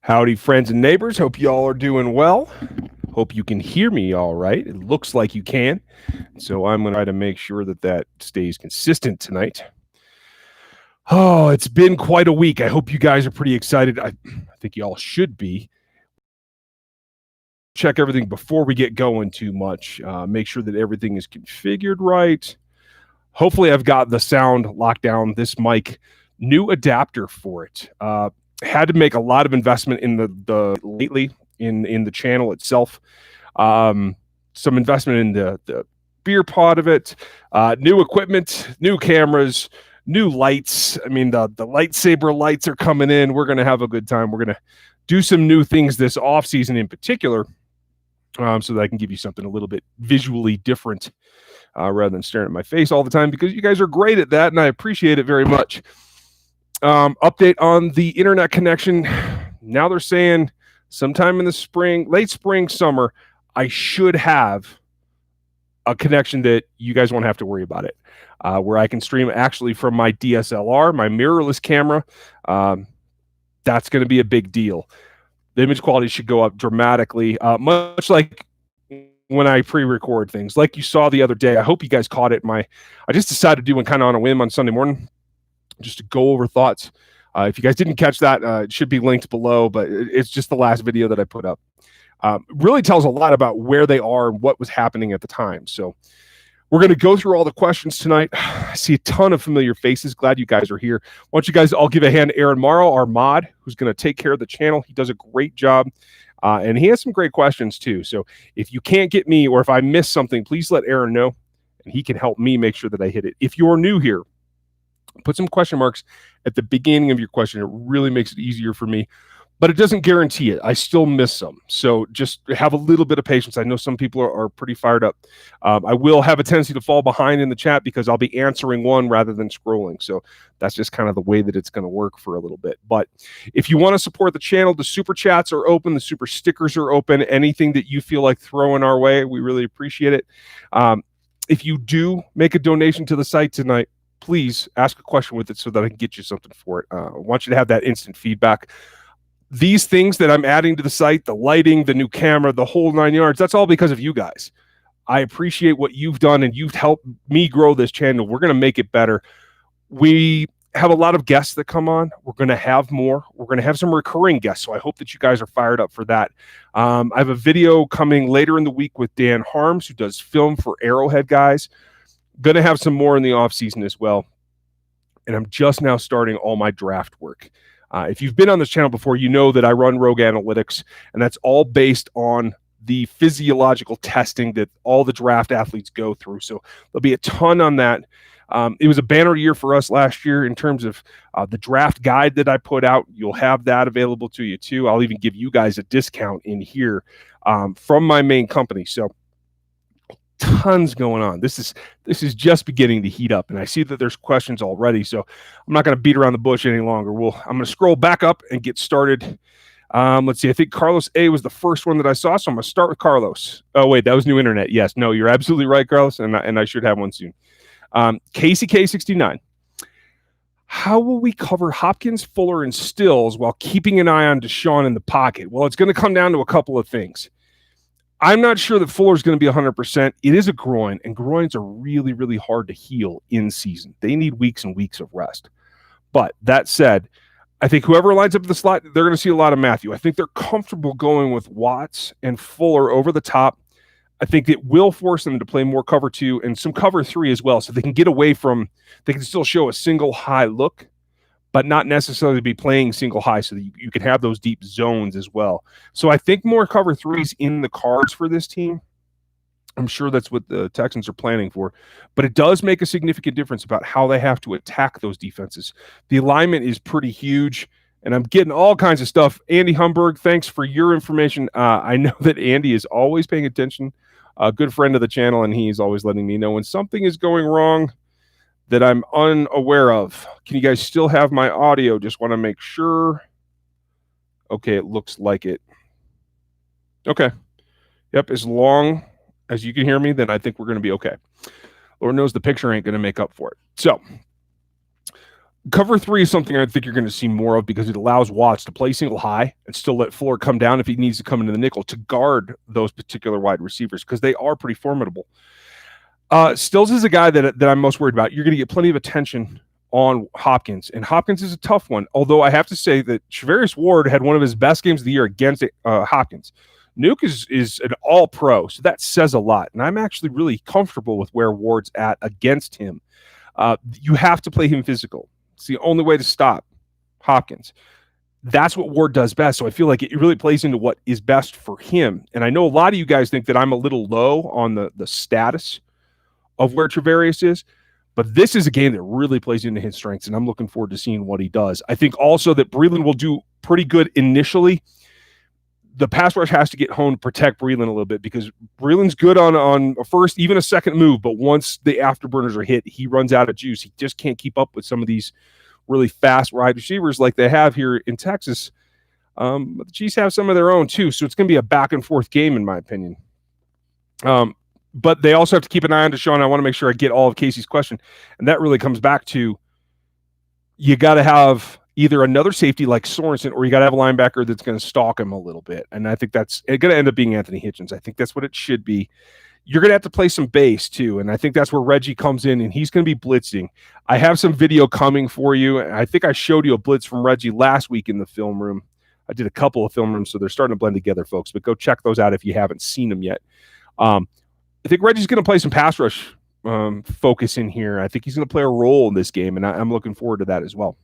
Howdy, friends and neighbors. Hope you all are doing well. Hope you can hear me all right. It looks like you can. So I'm going to try to make sure that that stays consistent tonight. Oh, it's been quite a week. I hope you guys are pretty excited. I think you all should be. Check everything before we get going too much. Make sure that everything is configured right. Hopefully I've got the sound locked down. This mic, new adapter for it. Had to make a lot of investment in the lately in the channel itself. Some investment in the beer pod of it, new equipment, new cameras, new lights. I mean, the lightsaber lights are coming in. We're going to have a good time. We're going to do some new things this off season in particular, so that I can give you something a little bit visually different rather than staring at my face all the time, because you guys are great at that and I appreciate it very much. Update on the internet connection. Now they're saying sometime in the spring, late spring, summer, I should have a connection that you guys won't have to worry about it, where I can stream actually from my DSLR, my mirrorless camera. That's going to be a big deal. The image quality should go up dramatically, much like when I pre-record things, like you saw the other day. I hope you guys caught it. I just decided to do one kind of on a whim on Sunday morning, just to go over thoughts. If you guys didn't catch that, it should be linked below, but it's just the last video that I put up. Really tells a lot about where they are and what was happening at the time. So we're going to go through all the questions tonight. I see a ton of familiar faces. Glad you guys are here. Why don't you guys all give a hand to Aaron Morrow, our mod, who's going to take care of the channel. He does a great job, and he has some great questions too. So if you can't get me, or if I miss something, please let Aaron know, and he can help me make sure that I hit it. If you're new here, put some question marks at the beginning of your question. It really makes it easier for me, but it doesn't guarantee it. I still miss some. So just have a little bit of patience. I know some people are pretty fired up. I will have a tendency to fall behind in the chat because I'll be answering one rather than scrolling. So that's just kind of the way that it's going to work for a little bit. But if you want to support the channel, the super chats are open. The super stickers are open. Anything that you feel like throwing our way, we really appreciate it. If you do make a donation to the site tonight, please ask a question with it so that I can get you something for it. I want you to have that instant feedback. These things that I'm adding to the site, the lighting, the new camera, the whole 9 yards, that's all because of you guys. I appreciate what you've done, and you've helped me grow this channel. We're going to make it better. We have a lot of guests that come on. We're going to have more. We're going to have some recurring guests, so I hope that you guys are fired up for that. I have a video coming later in the week with Dan Harms, who does film for Arrowhead guys. Going to have some more in the off season as well. And I'm just now starting all my draft work. If you've been on this channel before, you know that I run Rogue Analytics, and that's all based on the physiological testing that all the draft athletes go through. So there'll be a ton on that. It was a banner year for us last year in terms of the draft guide that I put out. You'll have that available to you too. I'll even give you guys a discount in here from my main company. So tons going on. This is just beginning to heat up, and I see that there's questions already, so I'm not going to beat around the bush any longer. I'm going to scroll back up and get started. Let's see. I think Carlos A was the first one that I saw, so I'm going to start with Carlos. Oh wait, that was new internet. Yes, no, you're absolutely right, Carlos, and I should have one soon. Casey K69. How will we cover Hopkins, Fuller, and Stills while keeping an eye on Deshaun in the pocket? Well, it's going to come down to a couple of things. I'm not sure that Fuller's going to be 100%. It is a groin, and groins are really, really hard to heal in season. They need weeks and weeks of rest. But that said, I think whoever lines up the slot, they're going to see a lot of Matthew. I think they're comfortable going with Watts and Fuller over the top. I think it will force them to play more cover 2 and some cover 3 as well, so they can get away from, they can still show a single high look, but not necessarily be playing single high, so that you can have those deep zones as well. So I think more cover 3s in the cards for this team. I'm sure that's what the Texans are planning for. But it does make a significant difference about how they have to attack those defenses. The alignment is pretty huge, and I'm getting all kinds of stuff. Andy Humberg, thanks for your information. I know that Andy is always paying attention, a good friend of the channel, and he's always letting me know when something is going wrong that I'm unaware of. Can you guys still have my audio? Just want to make sure. Okay, it looks like it. Okay. Yep, as long as you can hear me, then I think we're going to be okay. Lord knows the picture ain't going to make up for it. So, Cover 3 is something I think you're going to see more of because it allows Watts to play single high and still let Fuller come down if he needs to come into the nickel to guard those particular wide receivers because they are pretty formidable. Stills is a guy that I'm most worried about. You're going to get plenty of attention on Hopkins, and Hopkins is a tough one, although I have to say that Charvarius Ward had one of his best games of the year against Hopkins. Nuke is an all-pro, so that says a lot, and I'm actually really comfortable with where Ward's at against him. You have to play him physical. It's the only way to stop Hopkins. That's what Ward does best. So I feel like it really plays into what is best for him. And I know a lot of you guys think that I'm a little low on the status of where Charvarius is, but this is a game that really plays into his strengths, and I'm looking forward to seeing what he does. I think also that Breeland will do pretty good initially. The pass rush has to get home to protect Breeland a little bit because Breeland's good on a first, even a second move, but once the afterburners are hit, he runs out of juice. He just can't keep up with some of these really fast wide receivers like they have here in Texas. But the Chiefs have some of their own too, so it's going to be a back and forth game in my opinion. But they also have to keep an eye on Deshaun. I want to make sure I get all of Casey's question, and that really comes back to you got to have either another safety like Sorenson, or you got to have a linebacker that's going to stalk him a little bit. And I think that's going to end up being Anthony Hitchens. I think that's what it should be. You're going to have to play some base too. And I think that's where Reggie comes in, and he's going to be blitzing. I have some video coming for you. I think I showed you a blitz from Reggie last week in the film room. I did a couple of film rooms, so they're starting to blend together, folks. But go check those out if you haven't seen them yet. I think Reggie's going to play some pass rush focus in here. I think he's going to play a role in this game, and I'm looking forward to that as well.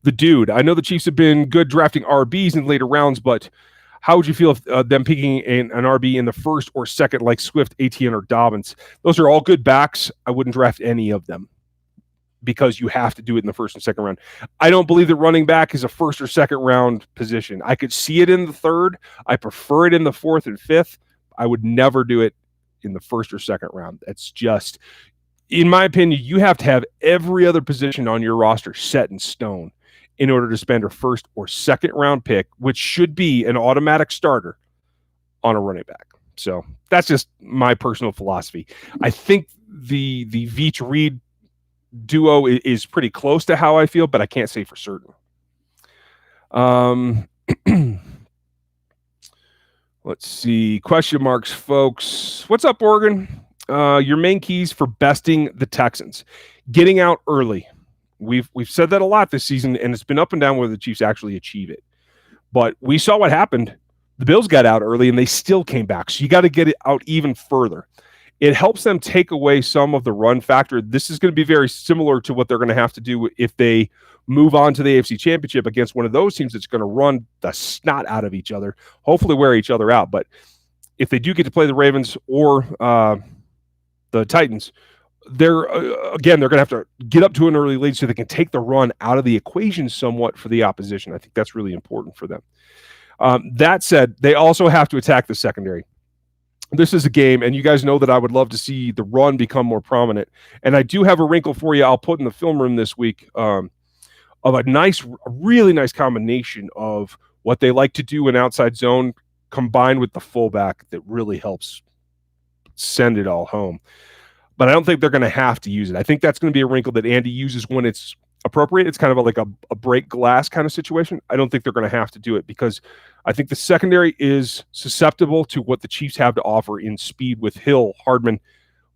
The dude, I know the Chiefs have been good drafting RBs in later rounds, but how would you feel if them picking an RB in the first or second like Swift, ATN, or Dobbins? Those are all good backs. I wouldn't draft any of them because you have to do it in the first and second round. I don't believe that running back is a first or second round position. I could see it in the third. I prefer it in the fourth and fifth. I would never do it in the first or second round. That's just, in my opinion, you have to have every other position on your roster set in stone in order to spend a first or second round pick, which should be an automatic starter on a running back. So that's just my personal philosophy. I think the Veach Reed duo is pretty close to how I feel, but I can't say for certain. Let's see. Question marks, folks. What's up, Oregon? Your main keys for besting the Texans. Getting out early. We've said that a lot this season, and it's been up and down whether the Chiefs actually achieve it. But we saw what happened. The Bills got out early, and they still came back. So you got to get it out even further. It helps them take away some of the run factor. This is going to be very similar to what they're going to have to do if they move on to the AFC Championship against one of those teams that's going to run the snot out of each other, hopefully wear each other out. But if they do get to play the Ravens or the Titans, they're going to have to get up to an early lead so they can take the run out of the equation somewhat for the opposition. I think that's really important for them. That said, they also have to attack the secondary. This is a game, and you guys know that I would love to see the run become more prominent. And I do have a wrinkle for you I'll put in the film room this week of a really nice combination of what they like to do in outside zone combined with the fullback that really helps send it all home. But I don't think they're going to have to use it. I think that's going to be a wrinkle that Andy uses when it's appropriate. It's kind of like a break glass kind of situation. I don't think they're going to have to do it because I think the secondary is susceptible to what the Chiefs have to offer in speed with Hill, Hardman,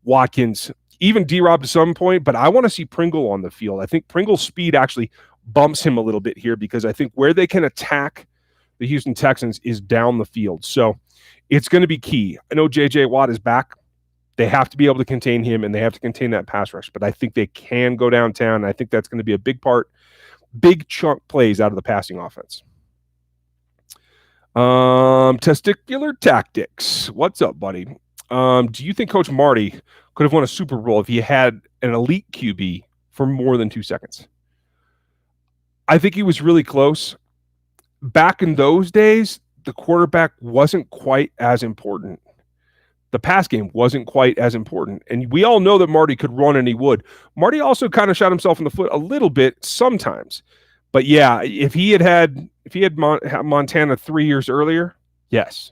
Watkins, even D-Rob to some point, but I want to see Pringle on the field. I think Pringle's speed actually bumps him a little bit here because I think where they can attack the Houston Texans is down the field. So it's going to be key. I know J.J. Watt is back. They have to be able to contain him, and they have to contain that pass rush. But I think they can go downtown, and I think that's going to be a big part, big chunk plays out of the passing offense. Testicular Tactics. What's up, buddy? Do you think Coach Marty could have won a Super Bowl if he had an elite QB for more than 2 seconds? I think he was really close. Back in those days, the quarterback wasn't quite as important. The pass game wasn't quite as important. And we all know that Marty could run, and he would. Marty also kind of shot himself in the foot a little bit sometimes. But yeah, if he had Montana 3 years earlier, yes.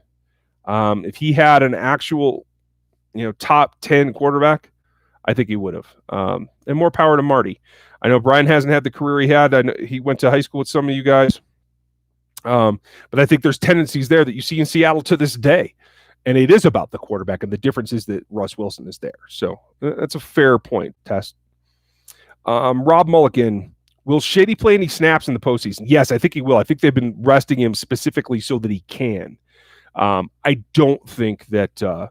If he had an actual, top 10 quarterback, I think he would have. And more power to Marty. I know Brian hasn't had the career he had. I know he went to high school with some of you guys. But I think there's tendencies there that you see in Seattle to this day. And it is about the quarterback, and the difference is that Russ Wilson is there. So that's a fair point, Tess. Rob Mulligan, will Shady play any snaps in the postseason? Yes, I think he will. I think they've been resting him specifically so that he can. I don't think that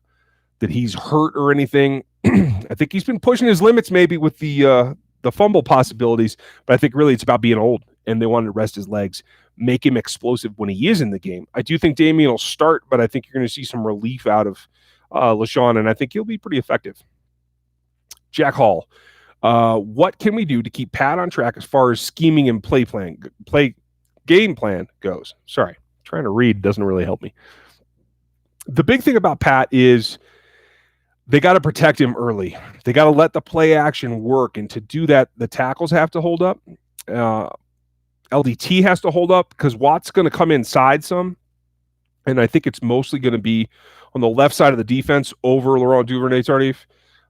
he's hurt or anything. I think he's been pushing his limits maybe with the fumble possibilities, but I think really it's about being old, and they wanted to rest his legs, make him explosive when he is in the game. I do think Damian will start, but I think you're going to see some relief out of LaShawn, and I think he'll be pretty effective. Jack Hall, what can we do to keep Pat on track as far as scheming and game plan goes? Sorry, trying to read doesn't really help me. The big thing about Pat is they got to protect him early. They got to let the play action work, and to do that, the tackles have to hold up. LDT has to hold up because Watt's going to come inside some, and I think it's mostly going to be on the left side of the defense over Laurent Duvernay-Tardif.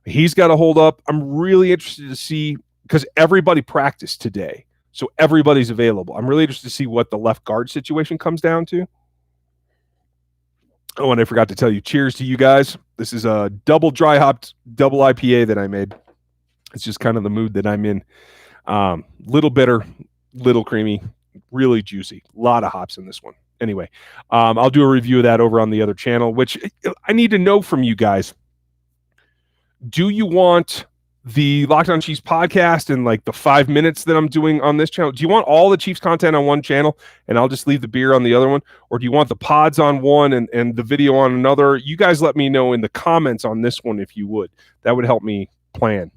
He's got to hold up. I'm really interested to see, because everybody practiced today, so everybody's available. I'm really interested to see what the left guard situation comes down to. Oh, and I forgot to tell you, cheers to you guys. This is a double dry hopped double IPA that I made. It's just kind of the mood that I'm in. Little bitter, little creamy, really juicy. A lot of hops in this one. Anyway, I'll do a review of that over on the other channel, which I need to know from you guys. Do you want the Locked On Chiefs podcast and like the 5 minutes that I'm doing on this channel? Do you want all the Chiefs content on one channel and I'll just leave the beer on the other one? Or do you want the pods on one and the video on another? You guys let me know in the comments on this one if you would. That would help me plan.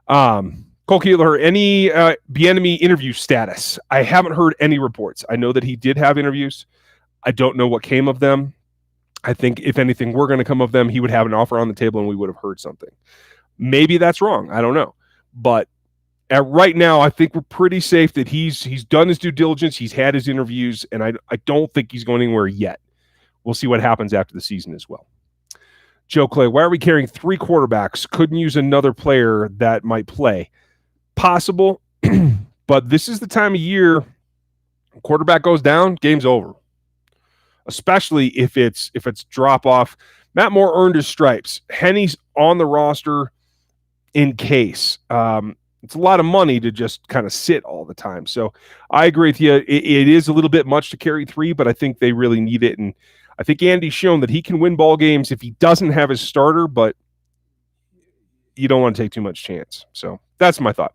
Cole Keeler, any Bieniemy interview status? I haven't heard any reports. I know that he did have interviews. I don't know what came of them. I think if anything were going to come of them, he would have an offer on the table and we would have heard something. Maybe that's wrong. I don't know. But right now, I think we're pretty safe that he's done his due diligence. He's had his interviews, and I don't think he's going anywhere yet. We'll see what happens after the season as well. Joe Clay, why are we carrying 3 quarterbacks? Couldn't use another player that might play. Possible, but this is the time of year quarterback goes down, game's over. Especially if it's drop off. Matt Moore earned his stripes. Henny's on the roster in case. It's a lot of money to just kind of sit all the time. So I agree with you. It is a little bit much to carry 3, but I think they really need it. And I think Andy's shown that he can win ball games if he doesn't have his starter, but you don't want to take too much chance. So that's my thought.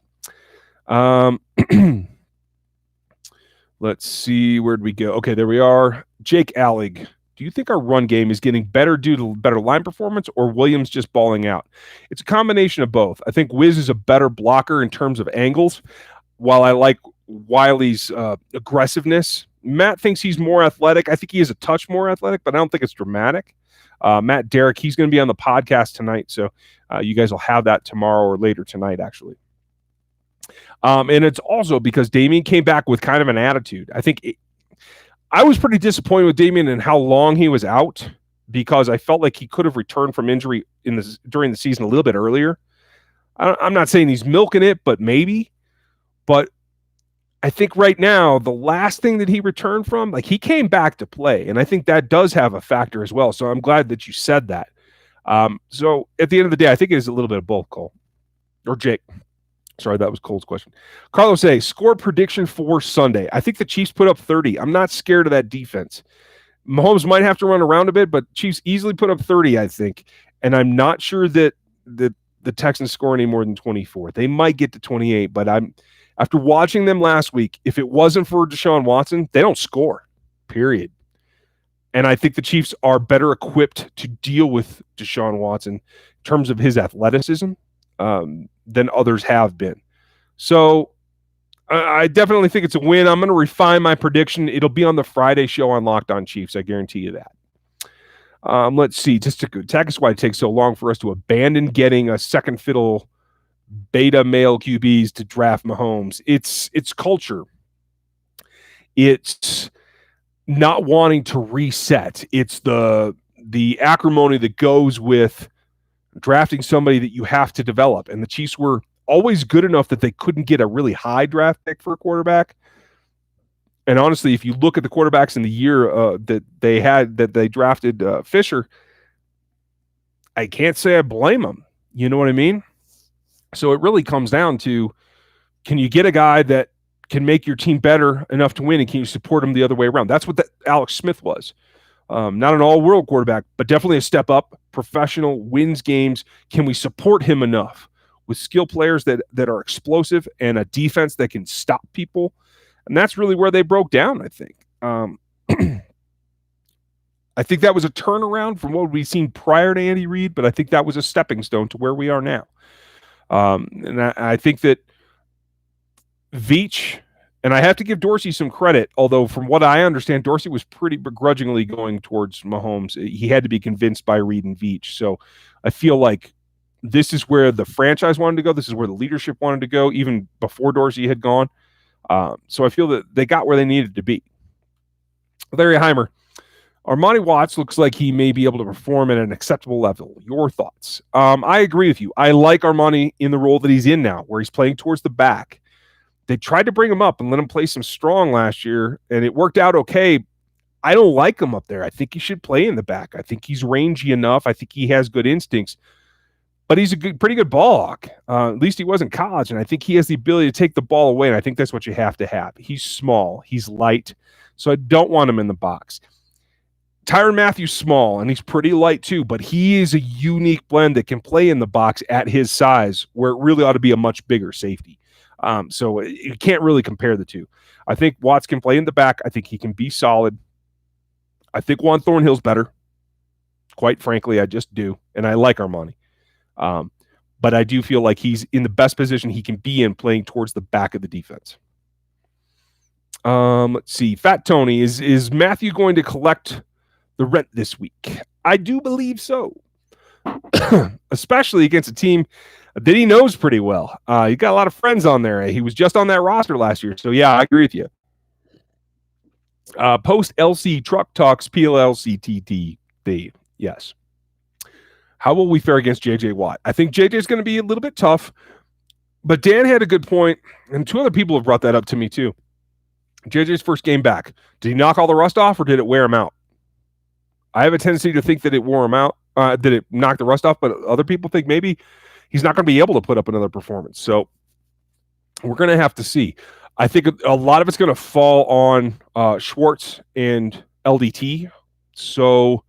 Let's see. Where'd we go? Okay, there we are. Jake Alec. Do you think our run game is getting better due to better line performance or Williams just balling out? It's a combination of both. I think Wiz is a better blocker in terms of angles, while I like Wiley's aggressiveness. Matt thinks he's more athletic. I think he is a touch more athletic, but I don't think it's dramatic. Matt Derrick, he's going to be on the podcast tonight, so you guys will have that tomorrow or later tonight, actually. And it's also because Damian came back with kind of an attitude. I was pretty disappointed with Damian and how long he was out, because I felt like he could have returned from injury during the season a little bit earlier. I'm not saying he's milking it, but maybe. But I think right now, the last thing that he returned from, like, he came back to play, and I think that does have a factor as well. So I'm glad that you said that. So at the end of the day, I think it is a little bit of both, Cole. Or Jake. Sorry, that was Cole's question. Carlos A, score prediction for Sunday. I think the Chiefs put up 30. I'm not scared of that defense. Mahomes might have to run around a bit, but Chiefs easily put up 30, I think. And I'm not sure that the Texans score any more than 24. They might get to 28, but after watching them last week, if it wasn't for Deshaun Watson, they don't score, period. And I think the Chiefs are better equipped to deal with Deshaun Watson in terms of his athleticism than others have been. So I definitely think it's a win. I'm going to refine my prediction. It'll be on the Friday show on Locked On Chiefs. I guarantee you that. Let's see. Just to attack us why it takes so long for us to abandon getting a second fiddle beta male QBs to draft Mahomes. It's culture. It's not wanting to reset. It's the acrimony that goes with drafting somebody that you have to develop. And the Chiefs were always good enough that they couldn't get a really high draft pick for a quarterback. And honestly, if you look at the quarterbacks in the year that they drafted Fisher, I can't say I blame them. You know what I mean? So it really comes down to, can you get a guy that can make your team better enough to win, and can you support him the other way around? That's what Alex Smith was. Not an all-world quarterback, but definitely a step up, professional, wins games. Can we support him enough with skill players that are explosive and a defense that can stop people? And that's really where they broke down, I think. I think that was a turnaround from what we've seen prior to Andy Reid, but I think that was a stepping stone to where we are now. And I think that Veach, and I have to give Dorsey some credit, although from what I understand, Dorsey was pretty begrudgingly going towards Mahomes. He had to be convinced by Reid and Veach. So I feel like this is where the franchise wanted to go. This is where the leadership wanted to go, even before Dorsey had gone. So I feel that they got where they needed to be. Larry Heimer. Armani Watts looks like he may be able to perform at an acceptable level. Your thoughts? I agree with you. I like Armani in the role that he's in now, where he's playing towards the back. They tried to bring him up and let him play some strong last year, and it worked out okay. I don't like him up there. I think he should play in the back. I think he's rangy enough. I think he has good instincts. But he's a pretty good ball hawk. At least he was in college, and I think he has the ability to take the ball away, and I think that's what you have to have. He's small. He's light, so I don't want him in the box. Tyrann Mathieu's small, and he's pretty light too, but he is a unique blend that can play in the box at his size, where it really ought to be a much bigger safety. So you can't really compare the two. I think Watts can play in the back. I think he can be solid. I think Juan Thornhill's better. Quite frankly, I just do, and I like Armani. But I do feel like he's in the best position he can be in, playing towards the back of the defense. Let's see. Fat Tony, is Mathieu going to collect the rent this week? I do believe so. Especially against a team that he knows pretty well. He got a lot of friends on there. He was just on that roster last year. So yeah, I agree with you. Post LC Truck Talks PLLCTT. Yes. How will we fare against JJ Watt? I think JJ is going to be a little bit tough, but Dan had a good point, and two other people have brought that up to me too. JJ's first game back. Did he knock all the rust off, or did it wear him out? I have a tendency to think that it wore him out, that it knocked the rust off, but other people think maybe he's not going to be able to put up another performance. So we're going to have to see. I think a lot of it's going to fall on Schwartz and LDT. So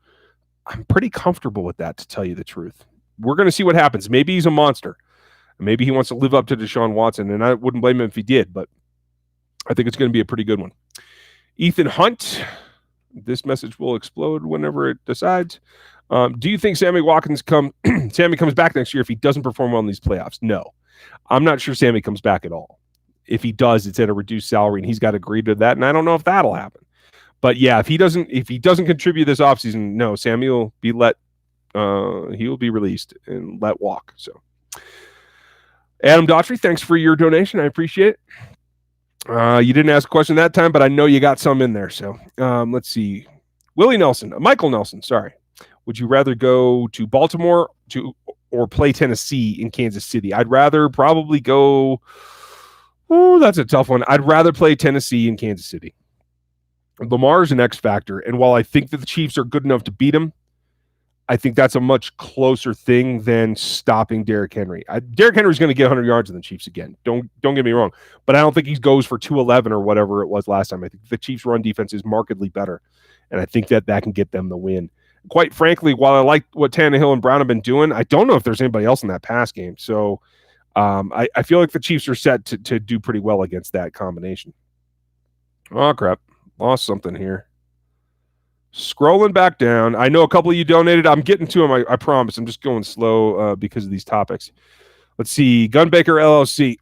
I'm pretty comfortable with that, to tell you the truth. We're going to see what happens. Maybe he's a monster. Maybe he wants to live up to Deshaun Watson, and I wouldn't blame him if he did, but I think it's going to be a pretty good one. Ethan Hunt. This message will explode whenever it decides. Do you think Sammy comes back next year if he doesn't perform well in these playoffs? No. I'm not sure Sammy comes back at all. If he does, it's at a reduced salary, and he's got to agree to that, and I don't know if that'll happen. But yeah, if he doesn't contribute this offseason, no, Sammy will be he will be released and let walk. So Adam Daughtry, thanks for your donation. I appreciate it. You didn't ask a question that time, but I know you got some in there. So let's see. Michael Nelson, sorry. Would you rather go to Baltimore or play Tennessee in Kansas City? I'd rather probably go. Oh, that's a tough one. I'd rather play Tennessee in Kansas City. Lamar's an X factor, and while I think that the Chiefs are good enough to beat him, I think that's a much closer thing than stopping Derrick Henry. Derrick Henry's going to get 100 yards in the Chiefs again. Don't get me wrong, but I don't think he goes for 211 or whatever it was last time. I think the Chiefs' run defense is markedly better, and I think that can get them the win. Quite frankly, while I like what Tannehill and Brown have been doing, I don't know if there's anybody else in that pass game. So I feel like the Chiefs are set to do pretty well against that combination. Oh, crap. Lost something here. Scrolling back down. I know a couple of you donated. I'm getting to them, I promise. I'm just going slow because of these topics. Let's see. Gunbaker LLC.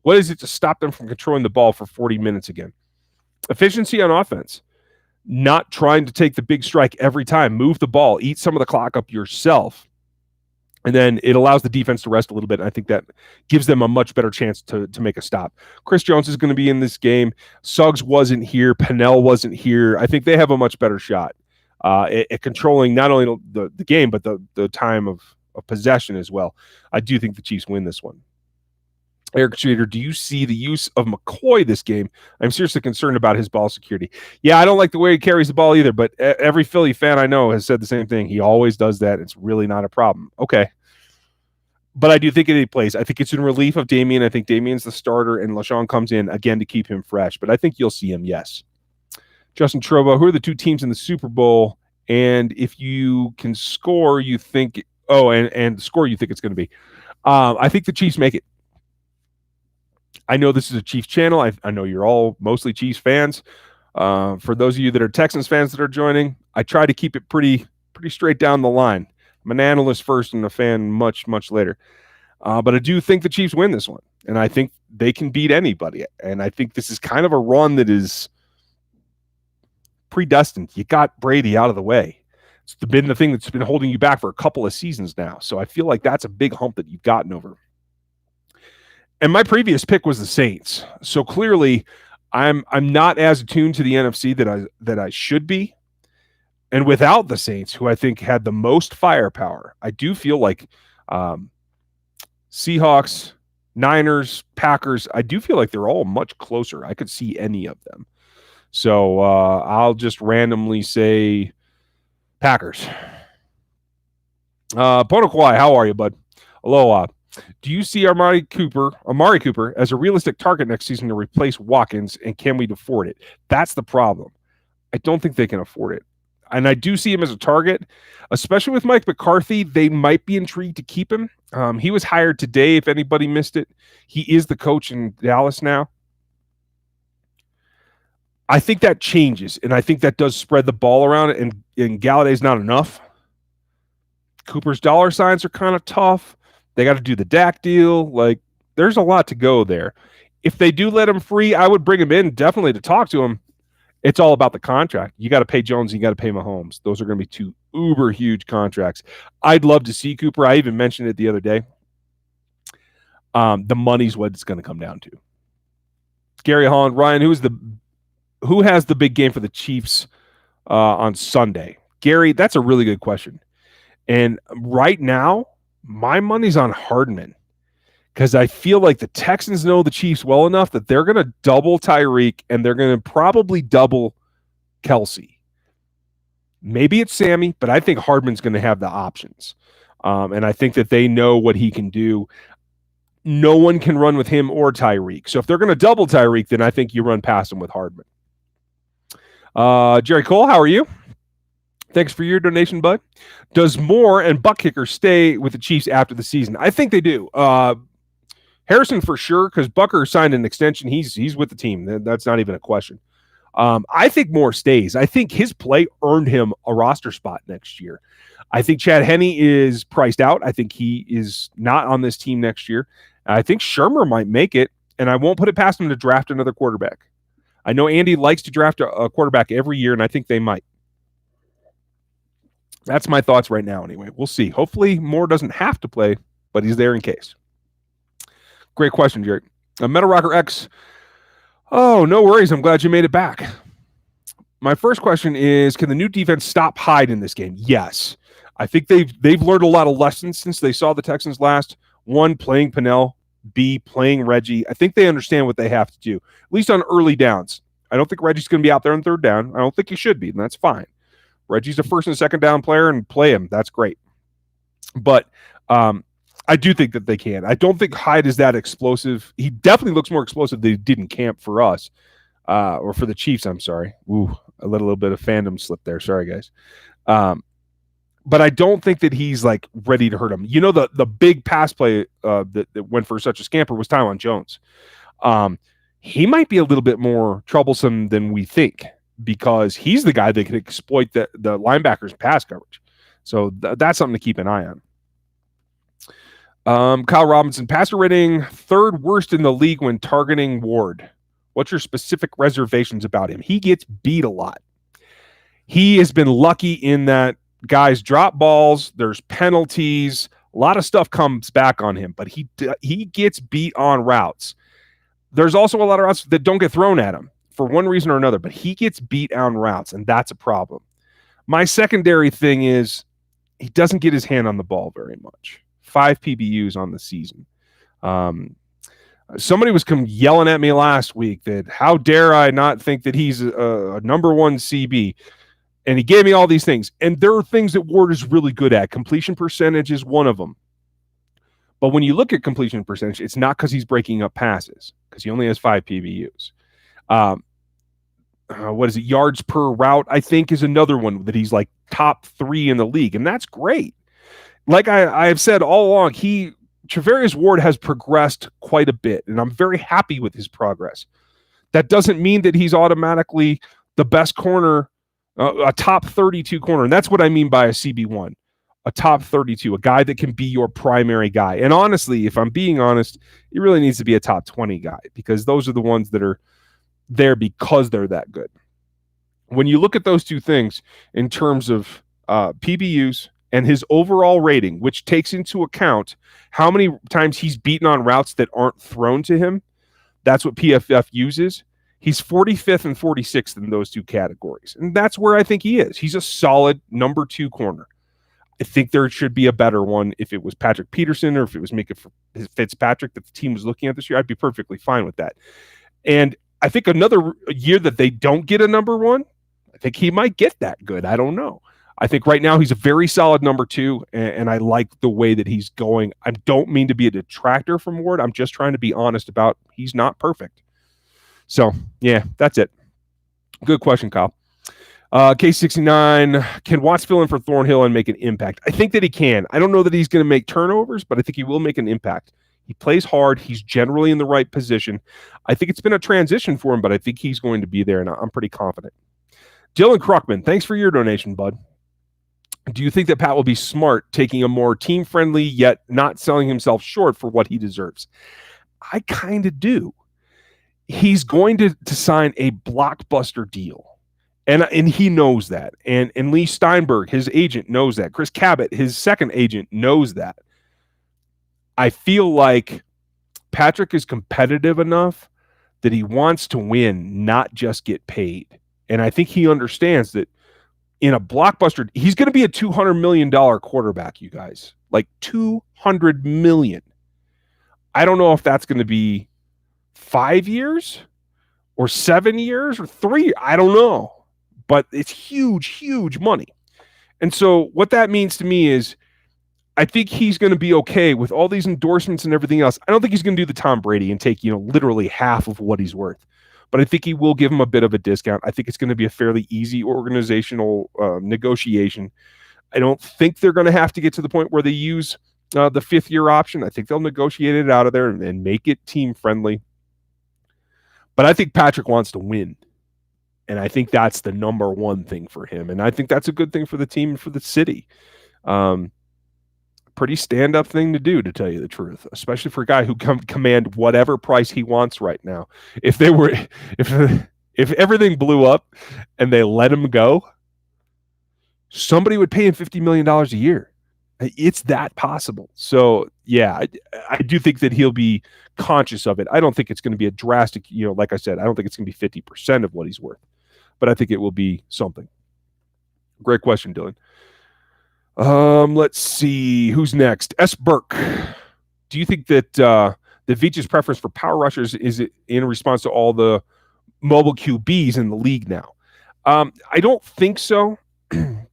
What is it to stop them from controlling the ball for 40 minutes again? Efficiency on offense. Not trying to take the big strike every time. Move the ball. Eat some of the clock up yourself. And then it allows the defense to rest a little bit. And I think that gives them a much better chance to make a stop. Chris Jones is going to be in this game. Suggs wasn't here. Pennell wasn't here. I think they have a much better shot at controlling not only the game, but the time of of possession as well. I do think the Chiefs win this one. Eric Schrader, do you see the use of McCoy this game? I'm seriously concerned about his ball security. Yeah, I don't like the way he carries the ball either, but every Philly fan I know has said the same thing. He always does that. It's really not a problem. Okay. But I do think it plays. I think it's in relief of Damian. I think Damian's the starter, and LaShawn comes in, again, to keep him fresh. But I think you'll see him, yes. Justin Trovo, who are the two teams in the Super Bowl? And if you can score, you think – and the score you think it's going to be. I think the Chiefs make it. I know this is a Chiefs channel. I know you're all mostly Chiefs fans. For those of you that are Texans fans that are joining, I try to keep it pretty straight down the line. I'm an analyst first and a fan much, much later. But I do think the Chiefs win this one, and I think they can beat anybody. And I think this is kind of a run that is predestined. You got Brady out of the way. It's been the thing that's been holding you back for a couple of seasons now. So I feel like that's a big hump that you've gotten over. And my previous pick was the Saints. So clearly I'm not as attuned to the NFC that I should be. And without the Saints, who I think had the most firepower, I do feel like Seahawks, Niners, Packers, I do feel like they're all much closer. I could see any of them. So I'll just randomly say Packers. Pono Kawhi, how are you, bud? Aloha. Do you see Amari Cooper as a realistic target next season to replace Watkins, and can we afford it? That's the problem. I don't think they can afford it. And I do see him as a target, especially with Mike McCarthy. They might be intrigued to keep him. He was hired today, if anybody missed it. He is the coach in Dallas now. I think that changes, and I think that does spread the ball around, and Galladay's not enough. Cooper's dollar signs are kind of tough. They got to do the Dak deal. Like, there's a lot to go there. If they do let him free, I would bring him in definitely to talk to him. It's all about the contract. You got to pay Jones, and you got to pay Mahomes. Those are going to be two uber huge contracts. I'd love to see Cooper. I even mentioned it the other day. The money's what it's going to come down to. Gary Holland, Ryan, who has the big game for the Chiefs on Sunday? Gary, that's a really good question. And right now, my money's on Hardman, because I feel like the Texans know the Chiefs well enough that they're going to double Tyreek, and they're going to probably double Kelsey. Maybe it's Sammy, but I think Hardman's going to have the options. And I think that they know what he can do. No one can run with him or Tyreek. So if they're going to double Tyreek, then I think you run past him with Hardman. Jerry Cole, how are you? Thanks for your donation, bud. Does Moore and Buck Kicker stay with the Chiefs after the season? I think they do. Harrison for sure, because Bucker signed an extension. He's with the team. That's not even a question. I think Moore stays. I think his play earned him a roster spot next year. I think Chad Henne is priced out. I think he is not on this team next year. I think Shermer might make it, and I won't put it past him to draft another quarterback. I know Andy likes to draft a quarterback every year, and I think they might. That's my thoughts right now anyway. We'll see. Hopefully Moore doesn't have to play, but he's there in case. Great question, Jerry. Metal Rocker X. Oh, no worries. I'm glad you made it back. My first question is, can the new defense stop Hyde in this game? Yes. I think they've learned a lot of lessons since they saw the Texans last. One, playing Pinnell. B, playing Reggie. I think they understand what they have to do, at least on early downs. I don't think Reggie's going to be out there on third down. I don't think he should be, and that's fine. Reggie's a first and second down player, and play him. That's great. But I do think that they can. I don't think Hyde is that explosive. He definitely looks more explosive than he did in camp for us, or for the Chiefs, I'm sorry. Ooh, I let a little bit of fandom slip there. Sorry, guys. But I don't think that he's like ready to hurt him. You know, the big pass play that went for such a scamper was Tywan Jones. He might be a little bit more troublesome than we think, because he's the guy that can exploit the linebackers' pass coverage. So that's something to keep an eye on. Kyle Robinson, passer rating third worst in the league when targeting Ward. What's your specific reservations about him? He gets beat a lot. He has been lucky in that guys drop balls, there's penalties, a lot of stuff comes back on him, but he gets beat on routes. There's also a lot of routes that don't get thrown at him for one reason or another, but he gets beat on routes, and that's a problem. My secondary thing is he doesn't get his hand on the ball very much. 5 PBUs on the season. Somebody was yelling at me last week that how dare I not think that he's a number 1 CB. And he gave me all these things. And there are things that Ward is really good at. Completion percentage is one of them. But when you look at completion percentage, it's not because he's breaking up passes, because he only has 5 PBUs. What is it? Yards per route, I think, is another one that he's like top 3 in the league. And that's great. Like I have said all along, Travarius Ward has progressed quite a bit, and I'm very happy with his progress. That doesn't mean that he's automatically the best corner, a top 32 corner. And that's what I mean by a CB1, a top 32, a guy that can be your primary guy. And honestly, if I'm being honest, he really needs to be a top 20 guy, because those are the ones that are there because they're that good. When you look at those two things in terms of PBUs and his overall rating, which takes into account how many times he's beaten on routes that aren't thrown to him, that's what PFF uses. He's 45th and 46th in those two categories. And that's where I think he is. He's a solid number 2 corner. I think there should be a better one. If it was Patrick Peterson or if it was Micah Fitzpatrick that the team was looking at this year, I'd be perfectly fine with that. And I think another year that they don't get a number 1, I think he might get that good. I don't know. I think right now he's a very solid number 2, and I like the way that he's going. I don't mean to be a detractor from Ward. I'm just trying to be honest about he's not perfect. So, yeah, that's it. Good question, Kyle. K69, can Watts fill in for Thornhill and make an impact? I think that he can. I don't know that he's going to make turnovers, but I think he will make an impact. He plays hard. He's generally in the right position. I think it's been a transition for him, but I think he's going to be there, and I'm pretty confident. Dylan Kruckman, thanks for your donation, bud. Do you think that Pat will be smart, taking a more team-friendly yet not selling himself short for what he deserves? I kind of do. He's going to sign a blockbuster deal, and he knows that. And Leash Steinberg, his agent, knows that. Chris Cabot, his second agent, knows that. I feel like Patrick is competitive enough that he wants to win, not just get paid. And I think he understands that in a blockbuster, he's going to be a $200 million quarterback, you guys. Like $200 million. I don't know if that's going to be 5 years or 7 years or 3. I don't know. But it's huge, huge money. And so what that means to me is I think he's going to be okay with all these endorsements and everything else. I don't think he's going to do the Tom Brady and take, literally half of what he's worth. But I think he will give him a bit of a discount. I think it's going to be a fairly easy organizational negotiation. I don't think they're going to have to get to the point where they use the 5th-year option. I think they'll negotiate it out of there and make it team-friendly. But I think Patrick wants to win. And I think that's the number 1 thing for him. And I think that's a good thing for the team and for the city. Pretty stand-up thing to do, to tell you the truth, especially for a guy who can command whatever price he wants right now. If everything blew up and they let him go, somebody would pay him $50 million a year. It's that possible. So, yeah, I do think that he'll be conscious of it. I don't think it's going to be a drastic, like I said, I don't think it's going to be 50% of what he's worth, but I think it will be something. Great question, Dylan. Let's see who's next. S. Burke. Do you think that the Veach's preference for power rushers is in response to all the mobile QBs in the league now? I don't think so,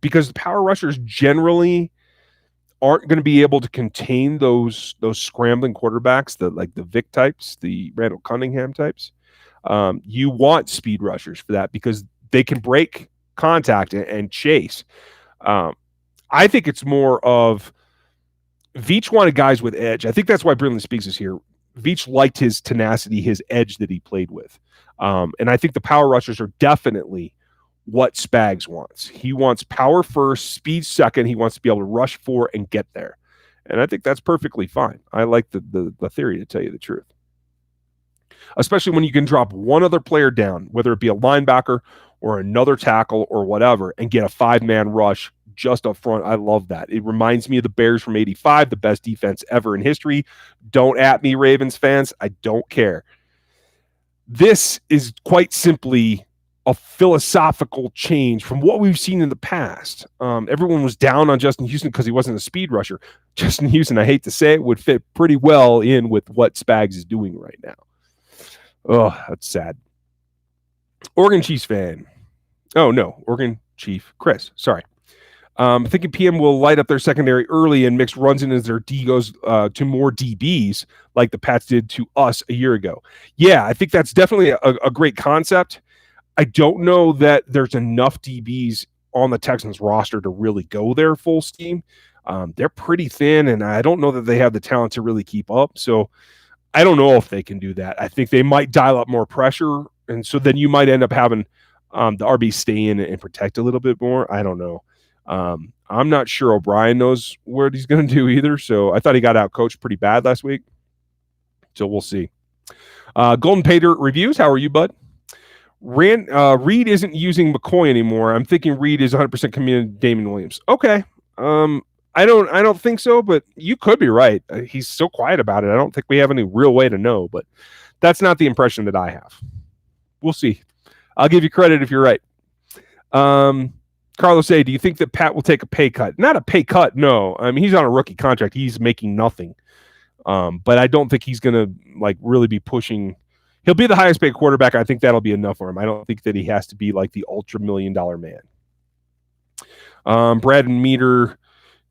because the power rushers generally aren't going to be able to contain those scrambling quarterbacks, the Vic types, the Randall Cunningham types. You want speed rushers for that because they can break contact and chase. I think it's more of Veach wanted guys with edge. I think that's why Brinley Speaks is here. Veach liked his tenacity, his edge that he played with. And I think the power rushers are definitely what Spags wants. He wants power first, speed second. He wants to be able to rush for and get there. And I think that's perfectly fine. I like the theory, to tell you the truth. Especially when you can drop one other player down, whether it be a linebacker or another tackle or whatever, and get a 5-man rush just up front. I love that. It reminds me of the Bears from '85, the best defense ever in history. Don't at me, Ravens fans. I don't care. This is quite simply a philosophical change from what we've seen in the past. Everyone was down on Justin Houston because he wasn't a speed rusher. Justin Houston, I hate to say it, would fit pretty well in with what Spags is doing right now. Oh, that's sad. Oregon Chiefs fan. Oh, no. Oregon Chief Chris. Sorry. Thinking PM will light up their secondary early and mix runs in as their D goes to more DBs like the Pats did to us a year ago. Yeah, I think that's definitely a great concept. I don't know that there's enough DBs on the Texans roster to really go there full steam. They're pretty thin, and I don't know that they have the talent to really keep up. So I don't know if they can do that. I think they might dial up more pressure, and so then you might end up having the RB stay in and protect a little bit more. I don't know. I'm not sure O'Brien knows what he's going to do either. So I thought he got out coached pretty bad last week. So we'll see. Golden Pater reviews. How are you, bud? Reed isn't using McCoy anymore. I'm thinking Reed is 100% committed to Damon Williams. Okay. I don't think so, but you could be right. He's so quiet about it. I don't think we have any real way to know, but that's not the impression that I have. We'll see. I'll give you credit if you're right. Carlos A., do you think that Pat will take a pay cut? Not a pay cut, no. I mean, he's on a rookie contract. He's making nothing. But I don't think he's going to really be pushing. He'll be the highest paid quarterback. I think that'll be enough for him. I don't think that he has to be like the ultra $1 million man. Brad and Meter,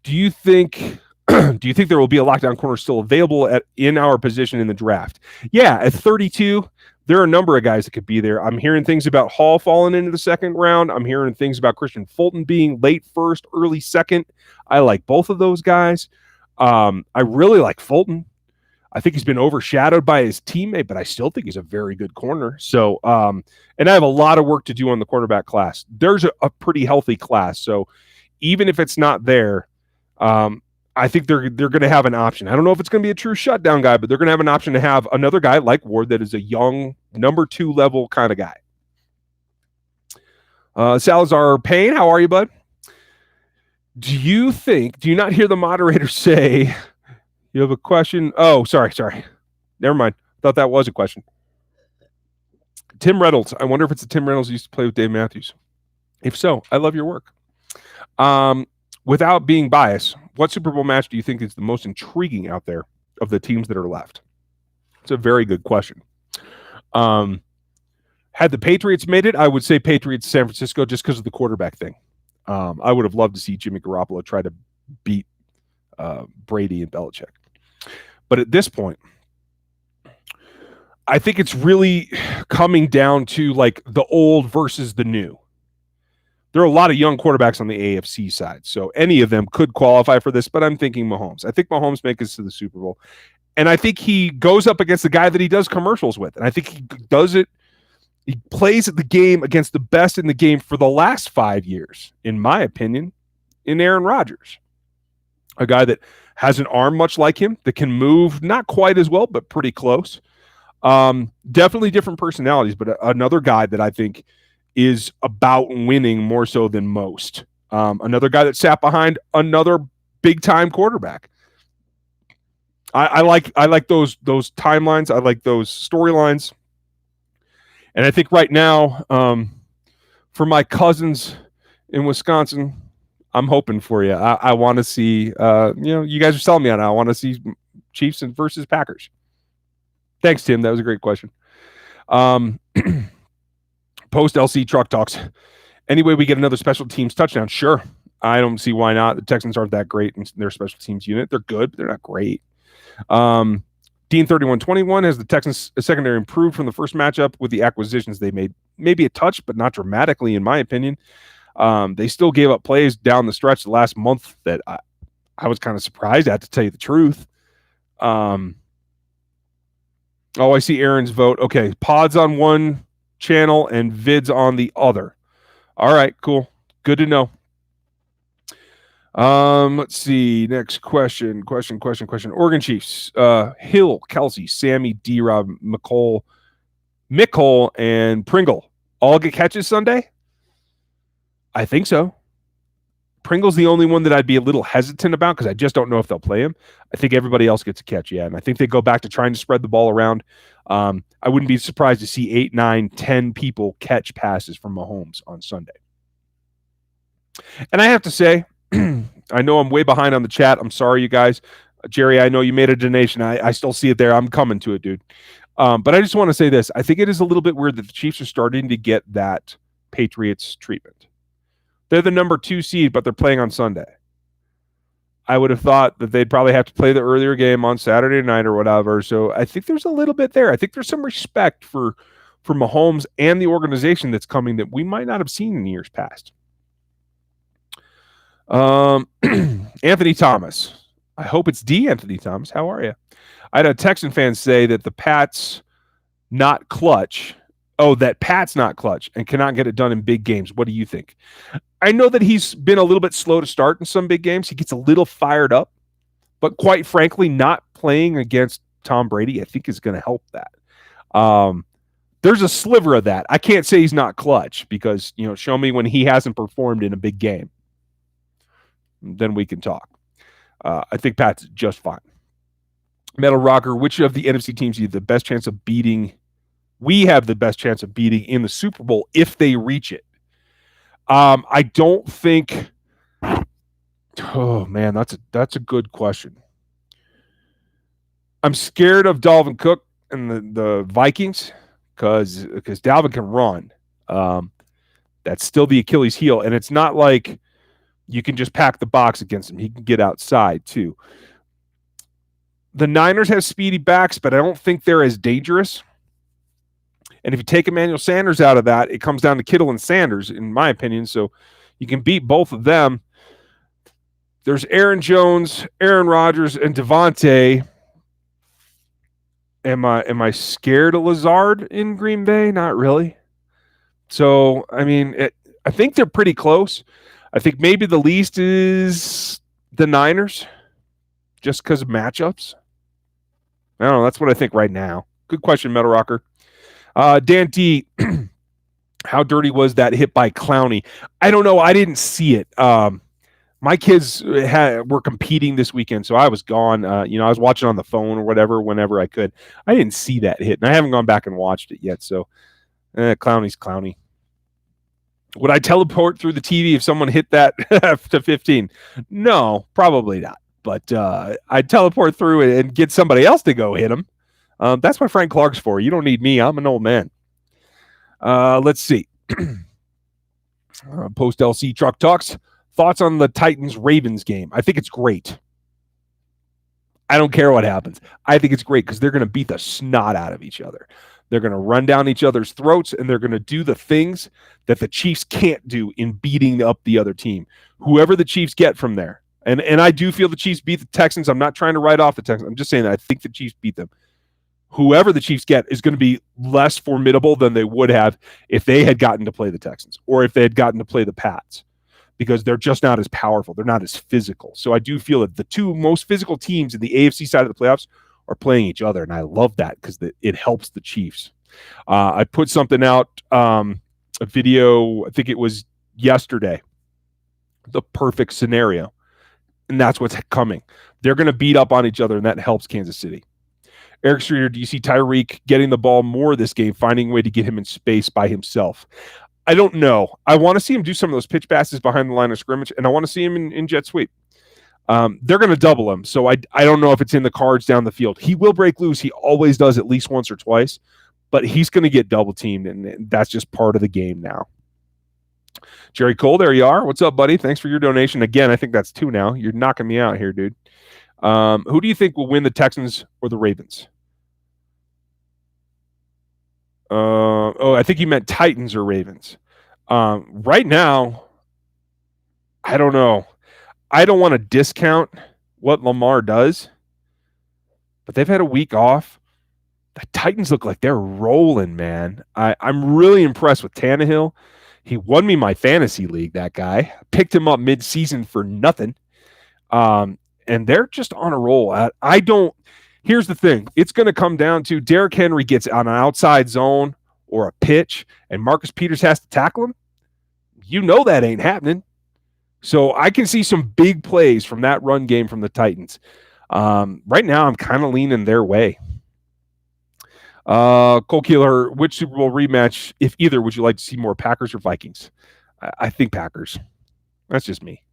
do you think there will be a lockdown corner still available in our position in the draft? Yeah, at 32, there are a number of guys that could be there. I'm hearing things about Hall falling into the second round. I'm hearing things about Christian Fulton being late first, early second. I like both of those guys. I really like Fulton. I think he's been overshadowed by his teammate, but I still think he's a very good corner. So, and I have a lot of work to do on the quarterback class. There's a pretty healthy class. So even if it's not there, I think they're going to have an option. I don't know if it's going to be a true shutdown guy, but they're going to have an option to have another guy like Ward that is a young number 2 level kind of guy. Salazar Payne, how are you, bud? Do you not hear the moderator say you have a question? Oh, sorry. Never mind. Thought that was a question. Tim Reynolds. I wonder if it's the Tim Reynolds who used to play with Dave Matthews. If so, I love your work. Without being biased, what Super Bowl match do you think is the most intriguing out there of the teams that are left? It's a very good question. Had the Patriots made it, I would say Patriots San Francisco just because of the quarterback thing. I would have loved to see Jimmy Garoppolo try to beat Brady and Belichick. But at this point, I think it's really coming down to like the old versus the new. There are a lot of young quarterbacks on the AFC side, so any of them could qualify for this, but I'm thinking Mahomes. I think Mahomes makes it to the Super Bowl, and I think he goes up against the guy that he does commercials with, and I think he does it. He plays at the game against the best in the game for the last 5 years, in my opinion, in Aaron Rodgers, a guy that has an arm much like him, that can move not quite as well, but pretty close. Definitely different personalities, but another guy that I think is about winning more so than most. Another guy that sat behind another big time quarterback. I like those timelines. I like those storylines. And I think right now, for my cousins in Wisconsin, I'm hoping for you. I want to see, you guys are selling me on it. I want to see Chiefs versus Packers. Thanks, Tim. That was a great question. Post LC truck talks. Anyway, we get another special teams touchdown. Sure. I don't see why not. The Texans aren't that great in their special teams unit. They're good, but they're not great. Dean 3121 has the Texans secondary improved from the first matchup with the acquisitions they made. Maybe a touch, but not dramatically, in my opinion. They still gave up plays down the stretch the last month that I was kind of surprised at, to tell you the truth. I see Aaron's vote. Okay, pods on one channel and vids on the other. All right, cool. Good to know. Let's see. Next question. Oregon Chiefs. Hill, Kelsey, Sammy, D-Rob, Mickle, and Pringle all get catches Sunday? I think so. Pringle's the only one that I'd be a little hesitant about because I just don't know if they'll play him. I think everybody else gets a catch, yeah. And I think they go back to trying to spread the ball around. I wouldn't be surprised to see 8, 9, 10 people catch passes from Mahomes on Sunday. And I have to say, I know I'm way behind on the chat. I'm sorry, you guys. Jerry, I know you made a donation. I still see it there. I'm coming to it, dude. But I just want to say this. I think it is a little bit weird that the Chiefs are starting to get that Patriots treatment. They're the number 2 seed, but they're playing on Sunday. I would have thought that they'd probably have to play the earlier game on Saturday night or whatever. So I think there's a little bit there. I think there's some respect for Mahomes and the organization that's coming that we might not have seen in years past. Anthony Thomas. I hope it's D. Anthony Thomas. How are you? I had a Texan fan say that the Pat's not clutch. Oh, that Pat's not clutch and cannot get it done in big games. What do you think? I know that he's been a little bit slow to start in some big games. He gets a little fired up, but quite frankly, not playing against Tom Brady, I think is going to help that. There's a sliver of that. I can't say he's not clutch because, show me when he hasn't performed in a big game. Then we can talk. I think Pat's just fine. Metal Rocker, which of the NFC teams do you have the best chance of beating? We have the best chance of beating in the Super Bowl if they reach it. I don't think. Oh man, that's a good question. I'm scared of Dalvin Cook and the Vikings because Dalvin can run. That's still the Achilles heel, and it's not like you can just pack the box against him. He can get outside too. The Niners have speedy backs, but I don't think they're as dangerous. And if you take Emmanuel Sanders out of that, it comes down to Kittle and Sanders, in my opinion. So you can beat both of them. There's Aaron Jones, Aaron Rodgers, and Devontae. Am I scared of Lazard in Green Bay? Not really. So, I mean, I think they're pretty close. I think maybe the least is the Niners, just because of matchups. I don't know. That's what I think right now. Good question, Metal Rocker. Dan D, how dirty was that hit by Clowney? I don't know. I didn't see it. My kids were competing this weekend, so I was gone. I was watching on the phone or whatever whenever I could. I didn't see that hit, and I haven't gone back and watched it yet. So, Clowney's Clowney. Would I teleport through the TV if someone hit that to 15? No, probably not. But I'd teleport through it and get somebody else to go hit him. That's what Frank Clark's for. You don't need me. I'm an old man. Let's see. Post LC Truck Talks. Thoughts on the Titans-Ravens game? I think it's great. I don't care what happens. I think it's great because they're going to beat the snot out of each other. They're going to run down each other's throats, and they're going to do the things that the Chiefs can't do in beating up the other team. Whoever the Chiefs get from there. And I do feel the Chiefs beat the Texans. I'm not trying to write off the Texans. I'm just saying that I think the Chiefs beat them. Whoever the Chiefs get is going to be less formidable than they would have if they had gotten to play the Texans or if they had gotten to play the Pats, because they're just not as powerful. They're not as physical. So I do feel that the two most physical teams in the AFC side of the playoffs are playing each other, and I love that because it helps the Chiefs. I put something out, a video, I think it was yesterday, the perfect scenario, and that's what's coming. They're going to beat up on each other, and that helps Kansas City. Eric Streeter, do you see Tyreek getting the ball more this game, finding a way to get him in space by himself? I don't know. I want to see him do some of those pitch passes behind the line of scrimmage, and I want to see him in jet sweep. They're going to double him, so I don't know if it's in the cards down the field. He will break loose. He always does at least once or twice, but he's going to get double teamed, and that's just part of the game now. Jerry Cole, there you are. What's up, buddy? Thanks for your donation. Again, I think that's 2 now. You're knocking me out here, dude. Who do you think will win, the Texans or the Ravens? I think you meant Titans or Ravens. Right now, I don't know. I don't want to discount what Lamar does, but they've had a week off. The Titans look like they're rolling, man. I'm really impressed with Tannehill. He won me my fantasy league, that guy. Picked him up mid-season for nothing. And they're just on a roll. Here's the thing. It's going to come down to Derrick Henry gets on an outside zone or a pitch, and Marcus Peters has to tackle him. You know that ain't happening. So I can see some big plays from that run game from the Titans. Right now, I'm kind of leaning their way. Cole Keeler, which Super Bowl rematch, if either, would you like to see more, Packers or Vikings? I think Packers. That's just me.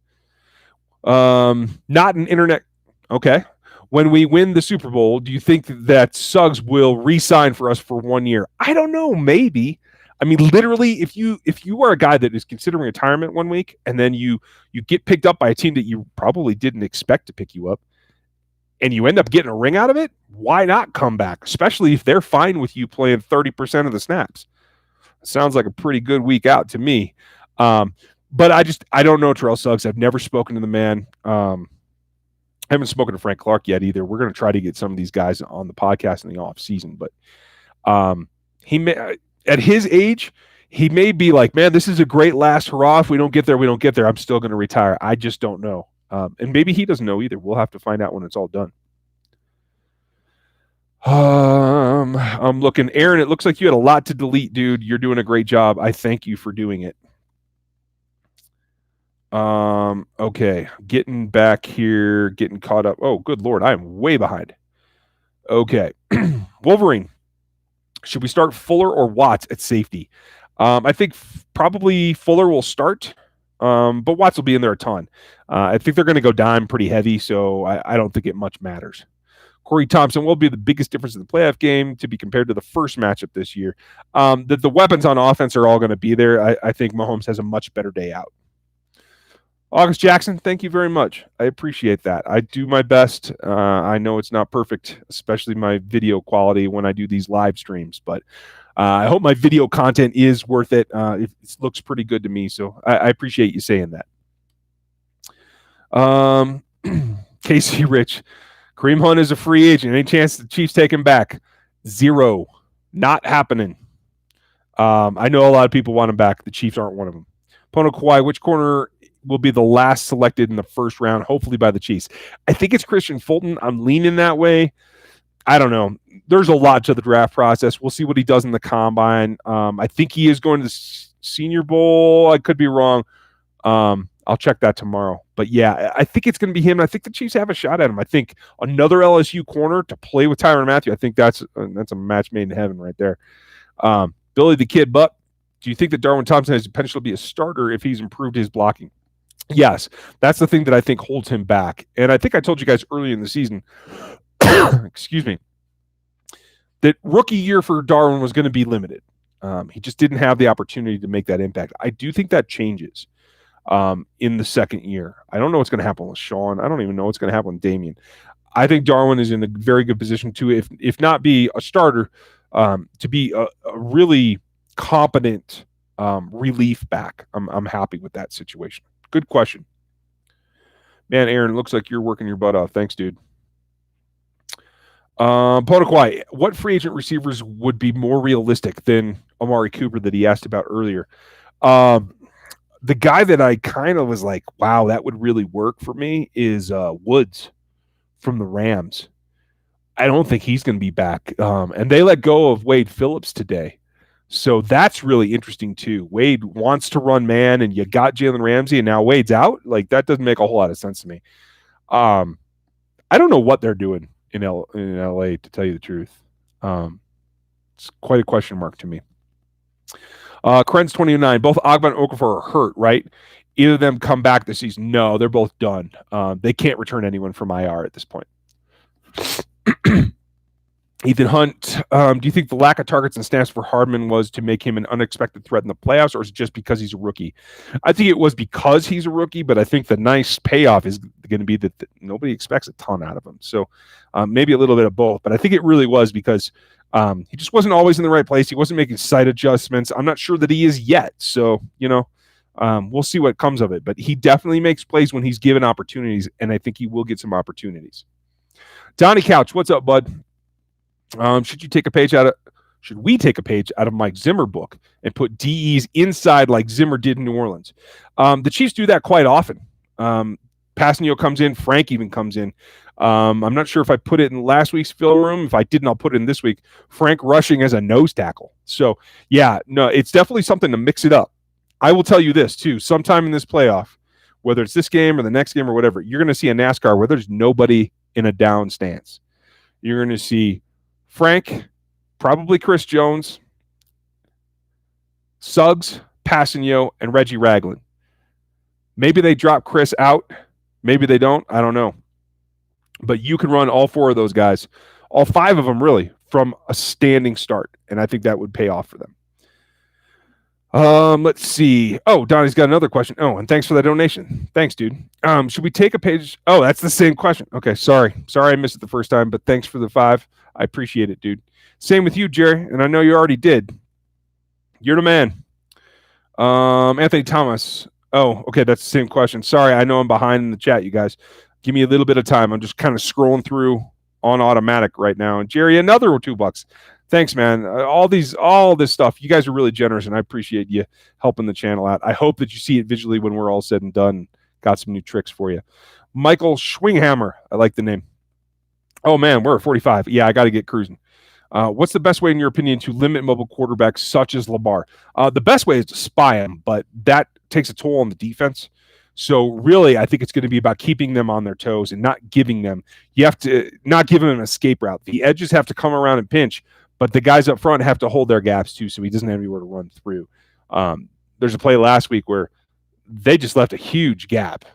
Not an internet. Okay. When we win the Super Bowl, do you think that Suggs will re-sign for us for 1 year? I don't know. Maybe. I mean, literally, if you are a guy that is considering retirement 1 week, and then you get picked up by a team that you probably didn't expect to pick you up, and you end up getting a ring out of it, why not come back? Especially if they're fine with you playing 30% of the snaps. Sounds like a pretty good week out to me. But I don't know Terrell Suggs. I've never spoken to the man. I haven't spoken to Frank Clark yet either. We're going to try to get some of these guys on the podcast in the off season, but he may, at his age, he may be like, man, this is a great last hurrah. If we don't get there, we don't get there. I'm still going to retire. I just don't know. And maybe he doesn't know either. We'll have to find out when it's all done. I'm looking. Aaron, it looks like you had a lot to delete, dude. You're doing a great job. I thank you for doing it. Okay. Getting back here, getting caught up. Oh, good Lord. I am way behind. Okay. Wolverine. Should we start Fuller or Watts at safety? I think probably Fuller will start. But Watts will be in there a ton. I think they're going to go dime pretty heavy, so I don't think it much matters. Corey Thomson will be the biggest difference in the playoff game to be compared to the first matchup this year. The weapons on offense are all going to be there. I think Mahomes has a much better day out. August Jackson, thank you very much. I appreciate that. I do my best. I know it's not perfect, especially my video quality when I do these live streams, but I hope my video content is worth it. It looks pretty good to me, so I appreciate you saying that. Casey Rich, Kareem Hunt is a free agent. Any chance the Chiefs take him back? Zero. Not happening. I know a lot of people want him back. The Chiefs aren't one of them. Pono Kawhi, which corner will be the last selected in the first round, hopefully by the Chiefs? I think it's Christian Fulton. I'm leaning that way. I don't know. There's a lot to the draft process. We'll see what he does in the combine. I think he is going to the Senior Bowl. I could be wrong. I'll check that tomorrow. But yeah, I think it's going to be him. I think the Chiefs have a shot at him. I think another LSU corner to play with Tyrann Mathieu. I think that's a match made in heaven right there. Billy the Kid Buck, do you think that Darwin Thomson has the potential to be a starter if he's improved his blocking? Yes, that's the thing that I think holds him back. And I think I told you guys early in the season, excuse me, that rookie year for Darwin was going to be limited. He just didn't have the opportunity to make that impact. I do think that changes in the second year. I don't know what's going to happen with Sean. I don't even know what's going to happen with Damian. I think Darwin is in a very good position to, if not be a starter, to be a really competent relief back. I'm happy with that situation. Good question. Man, Aaron, it looks like you're working your butt off. Thanks, dude. Potoquai, what free agent receivers would be more realistic than Amari Cooper that he asked about earlier? The guy that I kind of was like, wow, that would really work for me is Woods from the Rams. I don't think he's going to be back. And they let go of Wade Phillips today. So that's really interesting too. Wade wants to run man, and you got Jalen Ramsey, and now Wade's out. Like, that doesn't make a whole lot of sense to me. I don't know what they're doing in LA, to tell you the truth. It's quite a question mark to me. Krenz 29, both Agba and Okafor are hurt, right? Either of them come back this season. No, they're both done. They can't return anyone from IR at this point. Ethan Hunt, do you think the lack of targets and snaps for Hardman was to make him an unexpected threat in the playoffs, or is it just because he's a rookie? I think it was because he's a rookie, but I think the nice payoff is going to be that nobody expects a ton out of him. So maybe a little bit of both, but I think it really was because he just wasn't always in the right place. He wasn't making side adjustments. I'm not sure that he is yet. So, we'll see what comes of it. But he definitely makes plays when he's given opportunities, and I think he will get some opportunities. Donnie Couch, what's up, bud? Should we take a page out of Mike Zimmer book and put DEs inside like Zimmer did in New Orleans? The Chiefs do that quite often. Passanio comes in. Frank even comes in. I'm not sure if I put it in last week's film room. If I didn't, I'll put it in this week. Frank rushing as a nose tackle. So, yeah, no, it's definitely something to mix it up. I will tell you this, too. Sometime in this playoff, whether it's this game or the next game or whatever, you're going to see a NASCAR where there's nobody in a down stance. You're going to see Frank, probably Chris Jones, Suggs, Passanio, and Reggie Ragland. Maybe they drop Chris out. Maybe they don't. I don't know. But you can run all 4 of those guys, all 5 of them really, from a standing start. And I think that would pay off for them. Let's see. Oh, Donnie's got another question. Oh, and thanks for that donation. Thanks, dude. Should we take a page? Oh, that's the same question. Okay, sorry. Sorry I missed it the first time, but thanks for the 5. I appreciate it, dude. Same with you, Jerry, and I know you already did. You're the man. Anthony Thomas. Oh, okay, that's the same question. Sorry, I know I'm behind in the chat, you guys. Give me a little bit of time. I'm just kind of scrolling through on automatic right now. And Jerry, another $2. Thanks, man. All this stuff. You guys are really generous, and I appreciate you helping the channel out. I hope that you see it visually when we're all said and done. Got some new tricks for you. Michael Schwinghammer. I like the name. Oh, man, we're at 45. Yeah, I got to get cruising. What's the best way, in your opinion, to limit mobile quarterbacks such as Lamar? The best way is to spy them, but that takes a toll on the defense. So really, I think it's going to be about keeping them on their toes and not giving them. You have to not give them an escape route. The edges have to come around and pinch, but the guys up front have to hold their gaps too, so he doesn't have anywhere to run through. There's a play last week where they just left a huge gap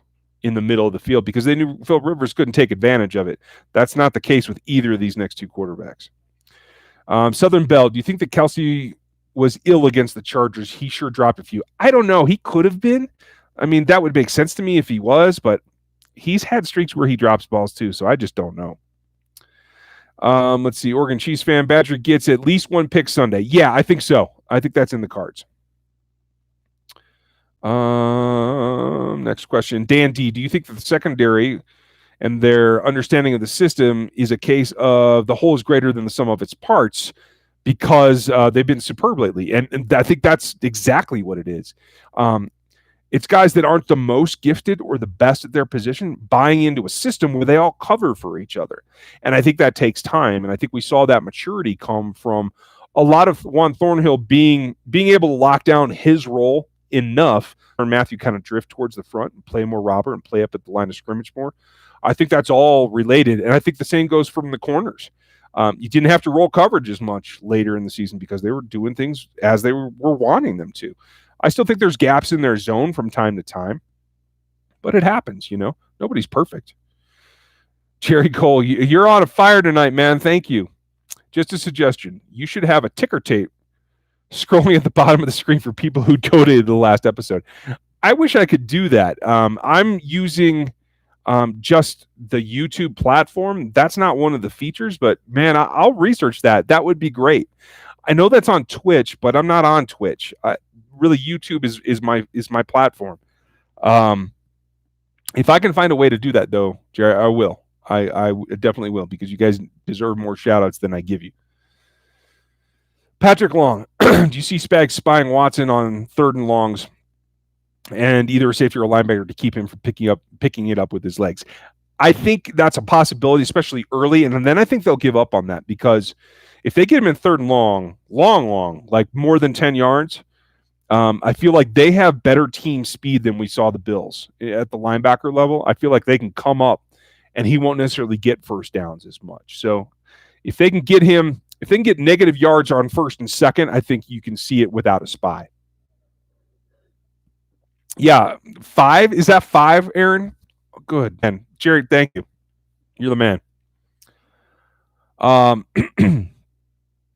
in the middle of the field because they knew Phil Rivers couldn't take advantage of it. That's not the case with either of these next 2 quarterbacks. Southern Bell, do you think that Kelsey was ill against the Chargers? He sure dropped a few. I don't know. He could have been. I mean, that would make sense to me if he was, but he's had streaks where he drops balls too, so I just don't know. Let's see. Oregon Chiefs fan. Badger gets at least 1 pick Sunday. Yeah, I think so. I think that's in the cards. Next question. Dan D, do you think that the secondary and their understanding of the system is a case of the whole is greater than the sum of its parts because they've been superb lately? And I think that's exactly what it is. It's guys that aren't the most gifted or the best at their position buying into a system where they all cover for each other. And I think that takes time. And I think we saw that maturity come from a lot of Juan Thornhill being able to lock down his role enough, and Matthew kind of drift towards the front and play more robber and play up at the line of scrimmage more. I think that's all related. And I think the same goes from the corners. You didn't have to roll coverage as much later in the season because they were doing things as they were wanting them to. I still think there's gaps in their zone from time to time, but it happens, you know. Nobody's perfect. Jerry Cole, you're on a fire tonight, man. Thank you. Just a suggestion. You should have a ticker tape scrolling at the bottom of the screen for people who donated the last episode. I wish I could do that. I'm using just the YouTube platform. That's not one of the features, but man, I'll research that. That would be great. I know that's on Twitch, but I'm not on Twitch. Really, YouTube is my platform. If I can find a way to do that, though, Jerry, I will. I definitely will, because you guys deserve more shout-outs than I give you. Patrick Long, do you see Spags spying Watson on 3rd and longs and either a safety or a linebacker to keep him from picking it up with his legs? I think that's a possibility, especially early, and then I think they'll give up on that, because if they get him in 3rd and long, like more than 10 yards, I feel like they have better team speed than we saw the Bills at the linebacker level. I feel like they can come up, and he won't necessarily get first downs as much. So if they can get him, if they can get negative yards on 1st and 2nd, I think you can see it without a spy. Yeah, 5. Is that 5, Aaron? Oh, good. And Jerry, thank you. You're the man.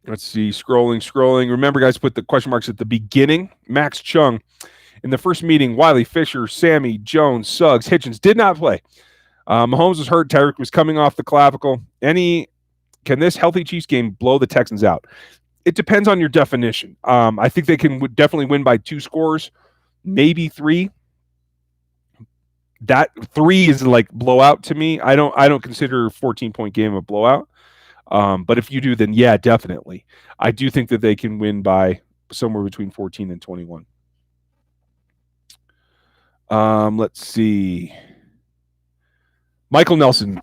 Let's see. Scrolling. Remember, guys, put the question marks at the beginning. Max Chung. In the first meeting, Wiley, Fisher, Sammy, Jones, Suggs, Hitchens did not play. Mahomes was hurt. Tyreek was coming off the clavicle. Can this healthy Chiefs game blow the Texans out? It depends on your definition. I think they can definitely win by 2 scores, maybe 3. That 3 is like blowout to me. I don't consider a 14-point game a blowout. But if you do, then yeah, definitely. I do think that they can win by somewhere between 14 and 21. Let's see. Michael Nelson.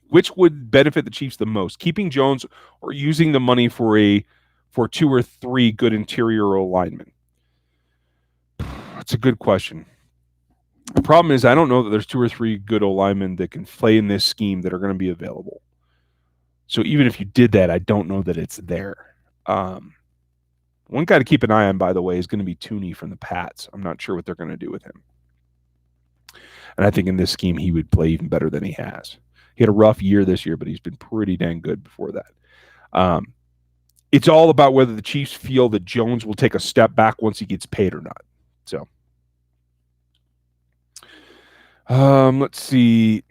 Which would benefit the Chiefs the most, keeping Jones or using the money for 2 or 3 good interior linemen? That's a good question. The problem is I don't know that there's 2 or 3 good O linemen that can play in this scheme that are going to be available. So even if you did that, I don't know that it's there. One guy to keep an eye on, by the way, is going to be Tooney from the Pats. I'm not sure what they're going to do with him. And I think in this scheme, he would play even better than he has. He had a rough year this year, but he's been pretty dang good before that. It's all about whether the Chiefs feel that Jones will take a step back once he gets paid or not. So, let's see.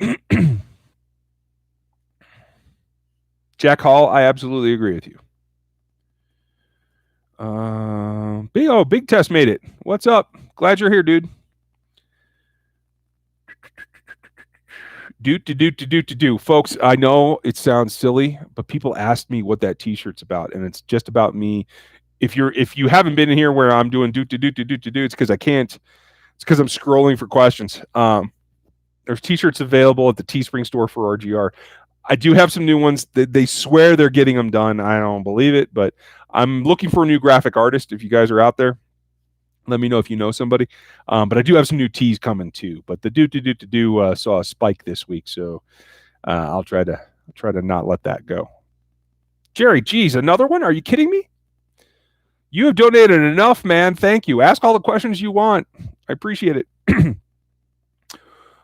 Jack Hall, I absolutely agree with you. Big Test made it. What's up? Glad you're here, dude. Do. Folks, I know it sounds silly, but people asked me what that t-shirt's about, and it's just about me. If you haven't been in here where I'm doing do, it's because I can't. It's because I'm scrolling for questions. There's t-shirts available at the Teespring store for RGR. I do have some new ones. They swear they're getting them done. I don't believe it, but I'm looking for a new graphic artist. If you guys are out there, let me know if you know somebody. But I do have some new tees coming too. But the do saw a spike this week, so I'll try to not let that go. Jerry, geez, another one? Are you kidding me? You have donated enough, man. Thank you. Ask all the questions you want. I appreciate it.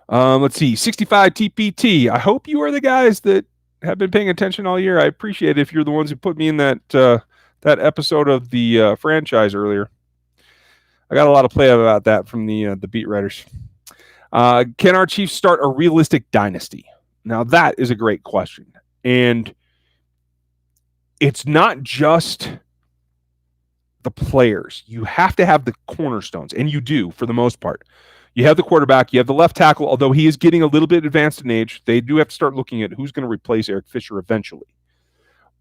Let's see. 65 TPT. I hope you are the guys that have been paying attention all year. I appreciate it if you're the ones who put me in that episode of the franchise earlier. I got a lot of play about that from the beat writers. Can our Chiefs start a realistic dynasty? Now, that is a great question. And it's not just the players. You have to have the cornerstones, and you do for the most part. You have the quarterback, you have the left tackle, although he is getting a little bit advanced in age. They do have to start looking at who's going to replace Eric Fisher eventually.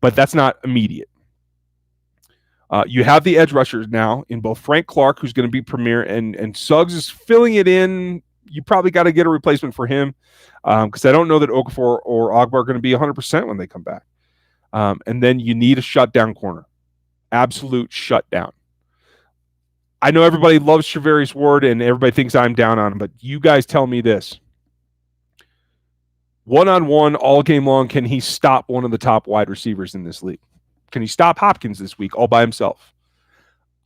But that's not immediate. You have the edge rushers now in both Frank Clark, who's going to be premier, and Suggs is filling it in. You probably got to get a replacement for him because I don't know that Okafor or Ogbar are going to be 100% when they come back. And then you need a shutdown corner. Absolute shutdown. I know everybody loves Charvarius Ward and everybody thinks I'm down on him, but you guys tell me this. One-on-one all game long, can he stop one of the top wide receivers in this league? Can he stop Hopkins this week all by himself?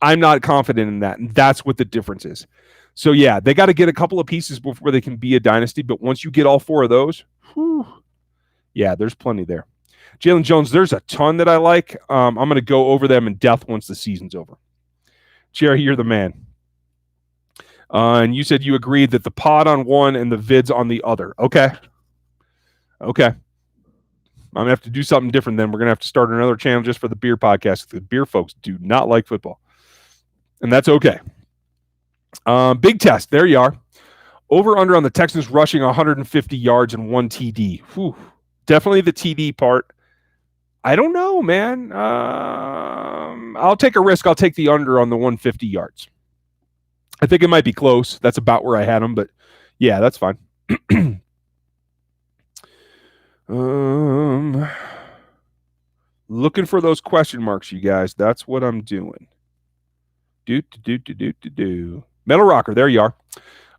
I'm not confident in that, and that's what the difference is. So, yeah, they got to get a couple of pieces before they can be a dynasty, but once you get all 4 of those, yeah, there's plenty there. Jalen Jones, there's a ton that I like. I'm going to go over them in depth once the season's over. Jerry, you're the man. And you said you agreed that the pod on one and the vids on the other. Okay. I'm going to have to do something different then. We're going to have to start another channel just for the beer podcast. The beer folks do not like football. And that's okay. Big test. There you are. Over under on the Texans rushing 150 yards and 1 TD. Whew. Definitely the TD part. I don't know, man. I'll take a risk. I'll take the under on the 150 yards. I think it might be close. That's about where I had them, but yeah, that's fine. Looking for those question marks, you guys. That's what I'm doing. Metal Rocker, there you are.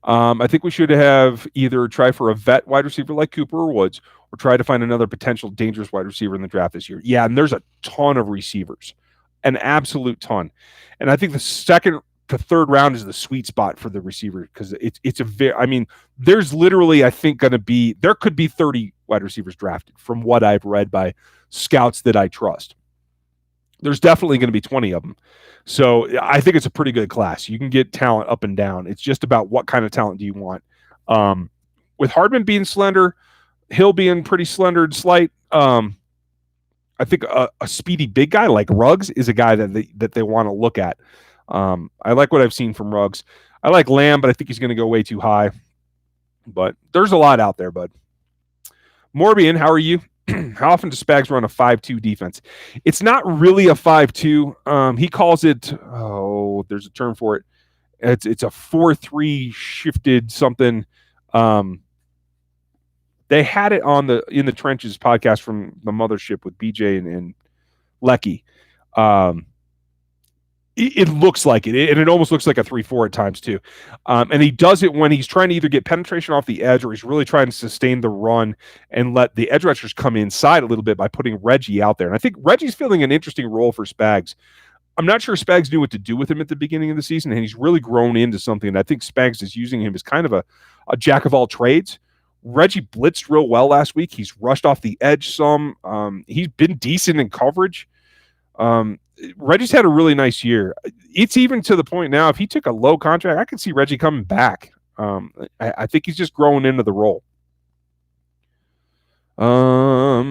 I think we should have either try for a vet wide receiver like Cooper or Woods, or try to find another potential dangerous wide receiver in the draft this year. Yeah, and there's a ton of receivers, an absolute ton. And I think the second to third round is the sweet spot for the receiver because it's a very, I mean, there's literally, I think, there could be 30 wide receivers drafted from what I've read by scouts that I trust. There's definitely going to be 20 of them. So I think it's a pretty good class. You can get talent up and down. It's just about what kind of talent do you want. With Hardman being slender, Hill being pretty slender and slight, I think a speedy big guy like Ruggs is a guy that they want to look at. I like what I've seen from Ruggs. I like Lamb, but I think he's going to go way too high. But there's a lot out there, bud. Morbian, how are you? How often does Spags run a 5-2 defense? It's not really a 5-2. He calls it, there's a term for it. It's a 4-3 shifted something. They had it on the In the Trenches podcast from the Mothership with BJ and Lecky. It looks like it, and it almost looks like a 3-4 at times too. And he does it when he's trying to either get penetration off the edge or he's really trying to sustain the run and let the edge rushers come inside a little bit by putting Reggie out there. And I think Reggie's filling an interesting role for Spags. I'm not sure Spags knew what to do with him at the beginning of the season, and he's really grown into something. And I think Spags is using him as kind of a jack of all trades. Reggie blitzed real well last week. He's rushed off the edge some. He's been decent in coverage. Reggie's had a really nice year. It's even to the point now, if he took a low contract, I could see Reggie coming back. I think he's just growing into the role.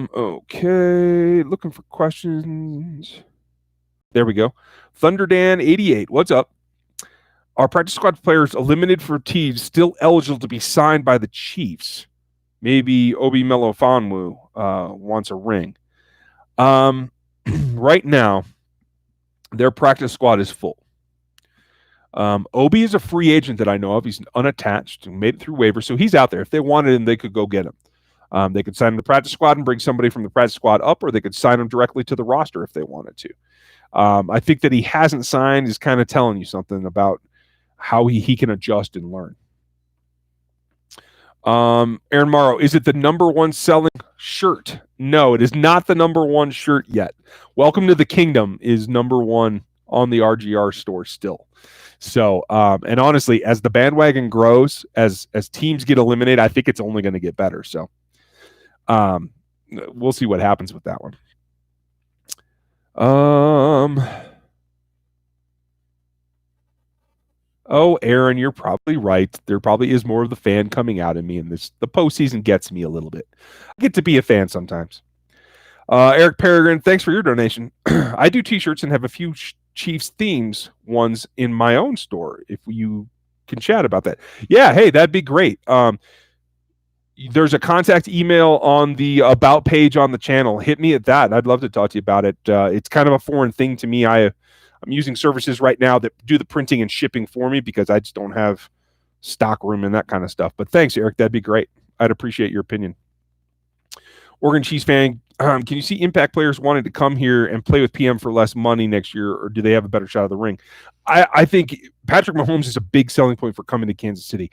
Okay, looking for questions. There we go. Thunderdan88, what's up? Are practice squad players eliminated for T's still eligible to be signed by the Chiefs? Maybe Obi Melifonwu wants a ring. Right now, their practice squad is full. Obi is a free agent that I know of. He's unattached and made it through waivers, so he's out there. If they wanted him, they could go get him. They could sign him to the practice squad and bring somebody from the practice squad up, or they could sign him directly to the roster if they wanted to. I think that he hasn't signed is kind of telling you something about how he can adjust and learn. Aaron Morrow, is it the number one selling shirt? No, it is not the number one shirt yet. Welcome to the Kingdom is number one on the RGR store still. So, and honestly, as the bandwagon grows, as teams get eliminated, I think it's only going to get better. So, we'll see what happens with that one. Oh, Aaron, you're probably right. There probably is more of the fan coming out in me in this. The postseason gets me a little bit. I get to be a fan sometimes. Eric Peregrine, thanks for your donation. I do t-shirts and have a few Chiefs themes ones in my own store. If you can chat about that. Yeah, hey, that'd be great. There's a contact email on the about page on the channel. Hit me at that. I'd love to talk to you about it. It's kind of a foreign thing to me. I'm using services right now that do the printing and shipping for me because I just don't have stock room and that kind of stuff. But thanks, Eric. That'd be great. I'd appreciate your opinion. Oregon Chiefs fan, can you see impact players wanting to come here and play with PM for less money next year, or do they have a better shot of the ring? I think Patrick Mahomes is a big selling point for coming to Kansas City.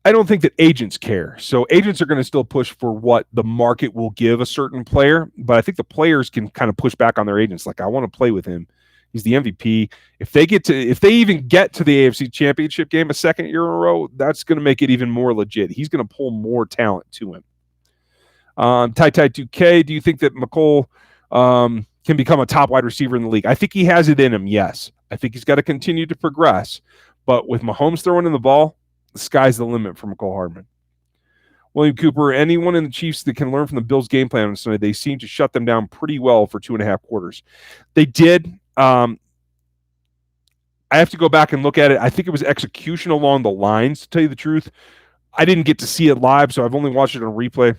I don't think that agents care. So agents are going to still push for what the market will give a certain player, but I think the players can kind of push back on their agents. Like, I want to play with him. He's the MVP. If they even get to the AFC Championship game a second year in a row, that's going to make it even more legit. He's going to pull more talent to him. Ty2K, do you think that McColl can become a top wide receiver in the league? I think he has it in him, yes. I think he's got to continue to progress. But with Mahomes throwing in the ball, the sky's the limit for McColl Hardman. William Cooper, anyone in the Chiefs that can learn from the Bills' game plan on Sunday, they seem to shut them down pretty well for 2.5 quarters. They did. I have to go back and look at it. I think it was execution along the lines, to tell you the truth. I didn't get to see it live, so I've only watched it on replay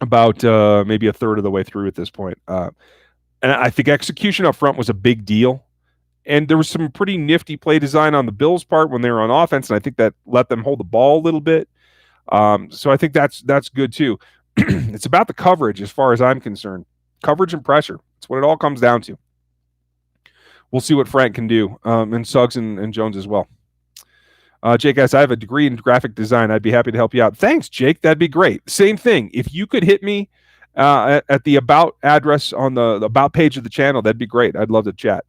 about maybe a third of the way through at this point. And I think execution up front was a big deal. And there was some pretty nifty play design on the Bills' part when they were on offense, and I think that let them hold the ball a little bit. So I think that's good too. It's about the coverage as far as I'm concerned. Coverage and pressure. That's what it all comes down to. We'll see what Frank can do, and Suggs and Jones as well. Jake asks, I have a degree in graphic design. I'd be happy to help you out. Thanks, Jake. That'd be great. Same thing. If you could hit me at the about address on the about page of the channel, that'd be great. I'd love to chat.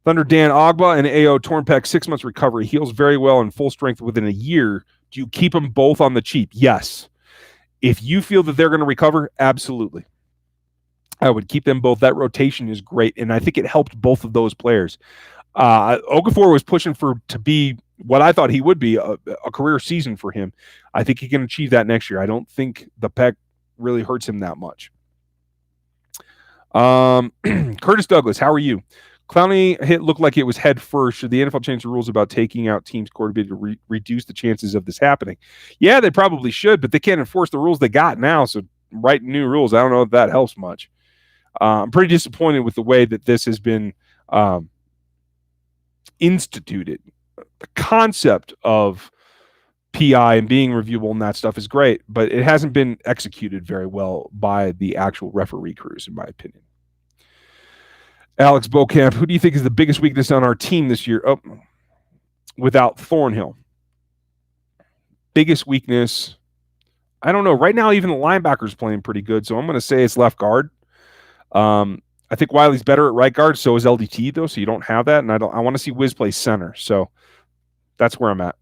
Thunder Dan Ogba and AO Tornpec, 6 months recovery. Heals very well in full strength within a year. Do you keep them both on the cheap? Yes. If you feel that they're going to recover, absolutely. I would keep them both. That rotation is great, and I think it helped both of those players. Okafor was pushing to be what I thought he would be, a career season for him. I think he can achieve that next year. I don't think the pec really hurts him that much. Curtis Douglas, how are you? Clowney hit looked like it was head first. Should the NFL change the rules about taking out teams' quarterback to reduce the chances of this happening? Yeah, they probably should, but they can't enforce the rules they got now. So writing new rules, I don't know if that helps much. I'm pretty disappointed with the way that this has been instituted. The concept of PI and being reviewable and that stuff is great, but it hasn't been executed very well by the actual referee crews, in my opinion. Alex Bocamp, who do you think is the biggest weakness on our team this year? Oh, without Thornhill. Biggest weakness, I don't know. Right now, even the linebacker's playing pretty good, so I'm going to say it's left guard. I think Wiley's better at right guard, so is LDT, though, so you don't have that, and I want to see Wiz play center, so that's where I'm at.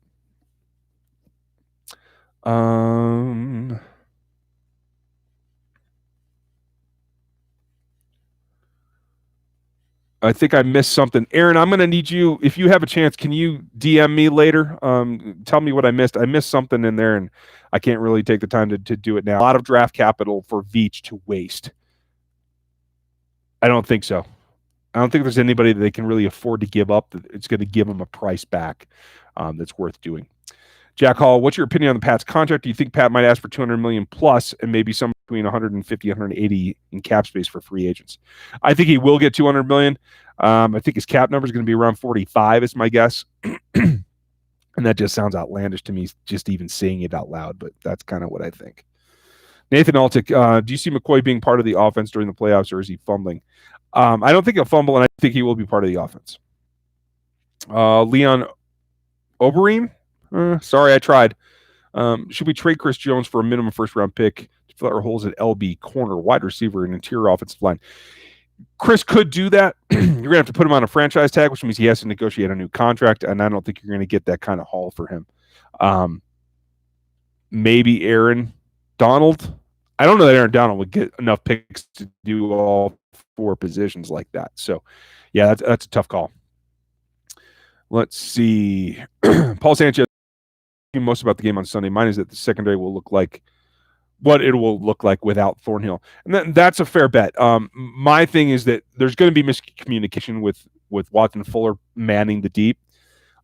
I think I missed something. Aaron, I'm going to need you, if you have a chance, can you DM me later? Tell me what I missed. I missed something in there, and I can't really take the time to do it now. A lot of draft capital for Veach to waste. I don't think so. I don't think there's anybody that they can really afford to give up that it's going to give them a price back that's worth doing. Jack Hall, what's your opinion on the Pat's contract? Do you think Pat might ask for $200 million plus and maybe somewhere between 150, 180 in cap space for free agents? I think he will get $200 million. I think his cap number is going to be around 45 is my guess. And that just sounds outlandish to me, just even saying it out loud, but that's kind of what I think. Nathan Altick, do you see McCoy being part of the offense during the playoffs, or is he fumbling? I don't think he'll fumble, and I think he will be part of the offense. Leon Oberheim? Sorry, I tried. Should we trade Chris Jones for a minimum first-round pick to fill our holes at LB, corner, wide receiver, and interior offensive line? Chris could do that. You're going to have to put him on a franchise tag, which means he has to negotiate a new contract, and I don't think you're going to get that kind of haul for him. Maybe Aaron Donald. I don't know that Aaron Donald would get enough picks to do all four positions like that. So, yeah, that's a tough call. Let's see. Paul Sanchez, most about the game on Sunday. Mine is that the secondary will look like what it will look like without Thornhill. And that's a fair bet. My thing is that there's going to be miscommunication with Watson Fuller manning the deep.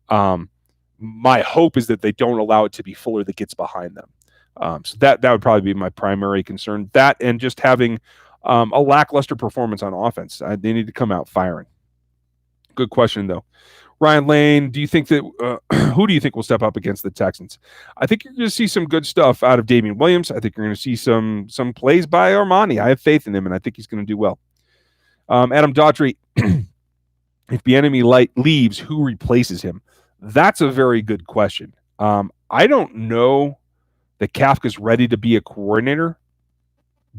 My hope is that they don't allow it to be Fuller that gets behind them. So that would probably be my primary concern. That and just having a lackluster performance on offense. They need to come out firing. Good question, though. Ryan Lane, do you think that who do you think will step up against the Texans? I think you're going to see some good stuff out of Damian Williams. I think you're going to see some plays by Armani. I have faith in him, and I think he's going to do well. Adam Daughtry, if Bieniemy leaves, who replaces him? That's a very good question. I don't know that Kafka's ready to be a coordinator.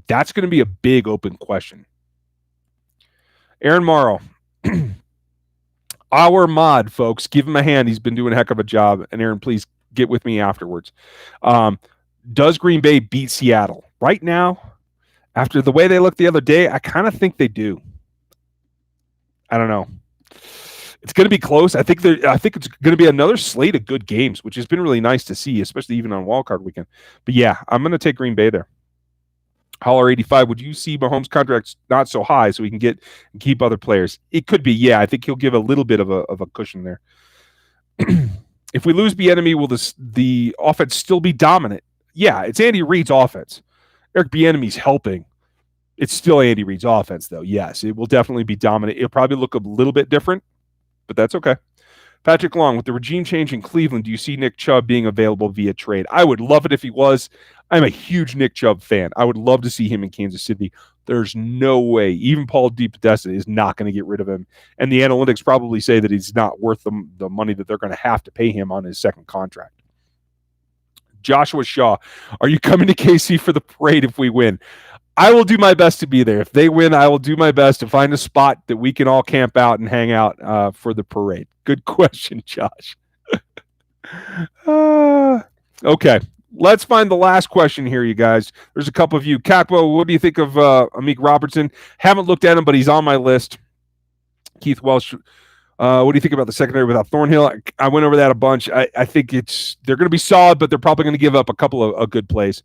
That's going to be a big open question. Aaron Morrow. Our mod, folks, give him a hand. He's been doing a heck of a job. And Aaron, please get with me afterwards. Does Green Bay beat Seattle? Right now, after the way they looked the other day, I kind of think they do. I don't know. It's going to be close. I think it's going to be another slate of good games, which has been really nice to see, especially even on wildcard weekend. But yeah, I'm going to take Green Bay there. Holler 85, would you see Mahomes' contracts not so high so he can get and keep other players? It could be, yeah. I think he'll give a little bit of a cushion there. If we lose Bieniemy, will the offense still be dominant? Yeah, it's Andy Reid's offense. Eric Bieniemy's helping. It's still Andy Reid's offense, though. Yes, it will definitely be dominant. It'll probably look a little bit different, but that's okay. Patrick Long, with the regime change in Cleveland, do you see Nick Chubb being available via trade? I would love it if he was. I'm a huge Nick Chubb fan. I would love to see him in Kansas City. There's no way. Even Paul DePodesta is not going to get rid of him. And the analytics probably say that he's not worth the money that they're going to have to pay him on his second contract. Joshua Shaw, are you coming to KC for the parade if we win? I will do my best to be there. If they win, I will do my best to find a spot that we can all camp out and hang out for the parade. Good question, Josh. Okay. Let's find the last question here, you guys. There's a couple of you. Cabot, what do you think of Amik Robertson? Haven't looked at him, but he's on my list. Keith Welsh, what do you think about the secondary without Thornhill? I went over that a bunch. I think they're going to be solid, but they're probably going to give up a couple of good plays.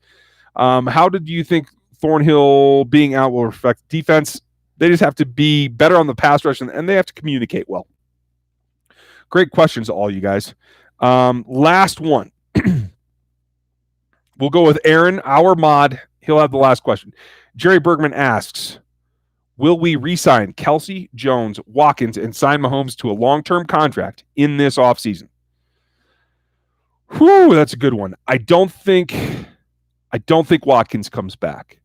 How did you think Thornhill being out will affect defense? They just have to be better on the pass rush, and they have to communicate well. Great questions, all you guys. Last one. We'll go with Aaron, our mod. He'll have the last question. Jerry Bergman asks, will we re-sign Kelsey, Jones, Watkins, and sign Mahomes to a long-term contract in this offseason? Whew, that's a good one. I don't think Watkins comes back.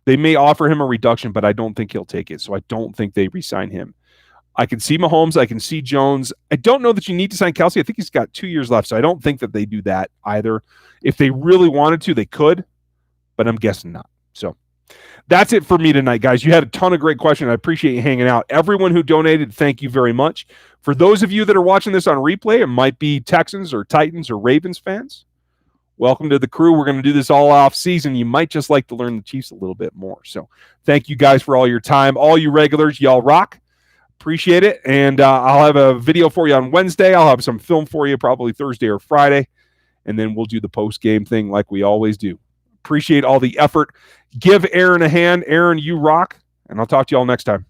They may offer him a reduction, but I don't think he'll take it, so I don't think they re-sign him. I can see Mahomes. I can see Jones. I don't know that you need to sign Kelsey. I think he's got 2 years left, so I don't think that they do that either. If they really wanted to, they could, but I'm guessing not. So that's it for me tonight, guys. You had a ton of great questions. I appreciate you hanging out. Everyone who donated, thank you very much. For those of you that are watching this on replay, it might be Texans or Titans or Ravens fans. Welcome to the crew. We're going to do this all off season. You might just like to learn the Chiefs a little bit more. So thank you guys for all your time. All you regulars, y'all rock. Appreciate it. And I'll have a video for you on Wednesday. I'll have some film for you probably Thursday or Friday. And then we'll do the post-game thing like we always do. Appreciate all the effort. Give Aaron a hand. Aaron, you rock. And I'll talk to you all next time.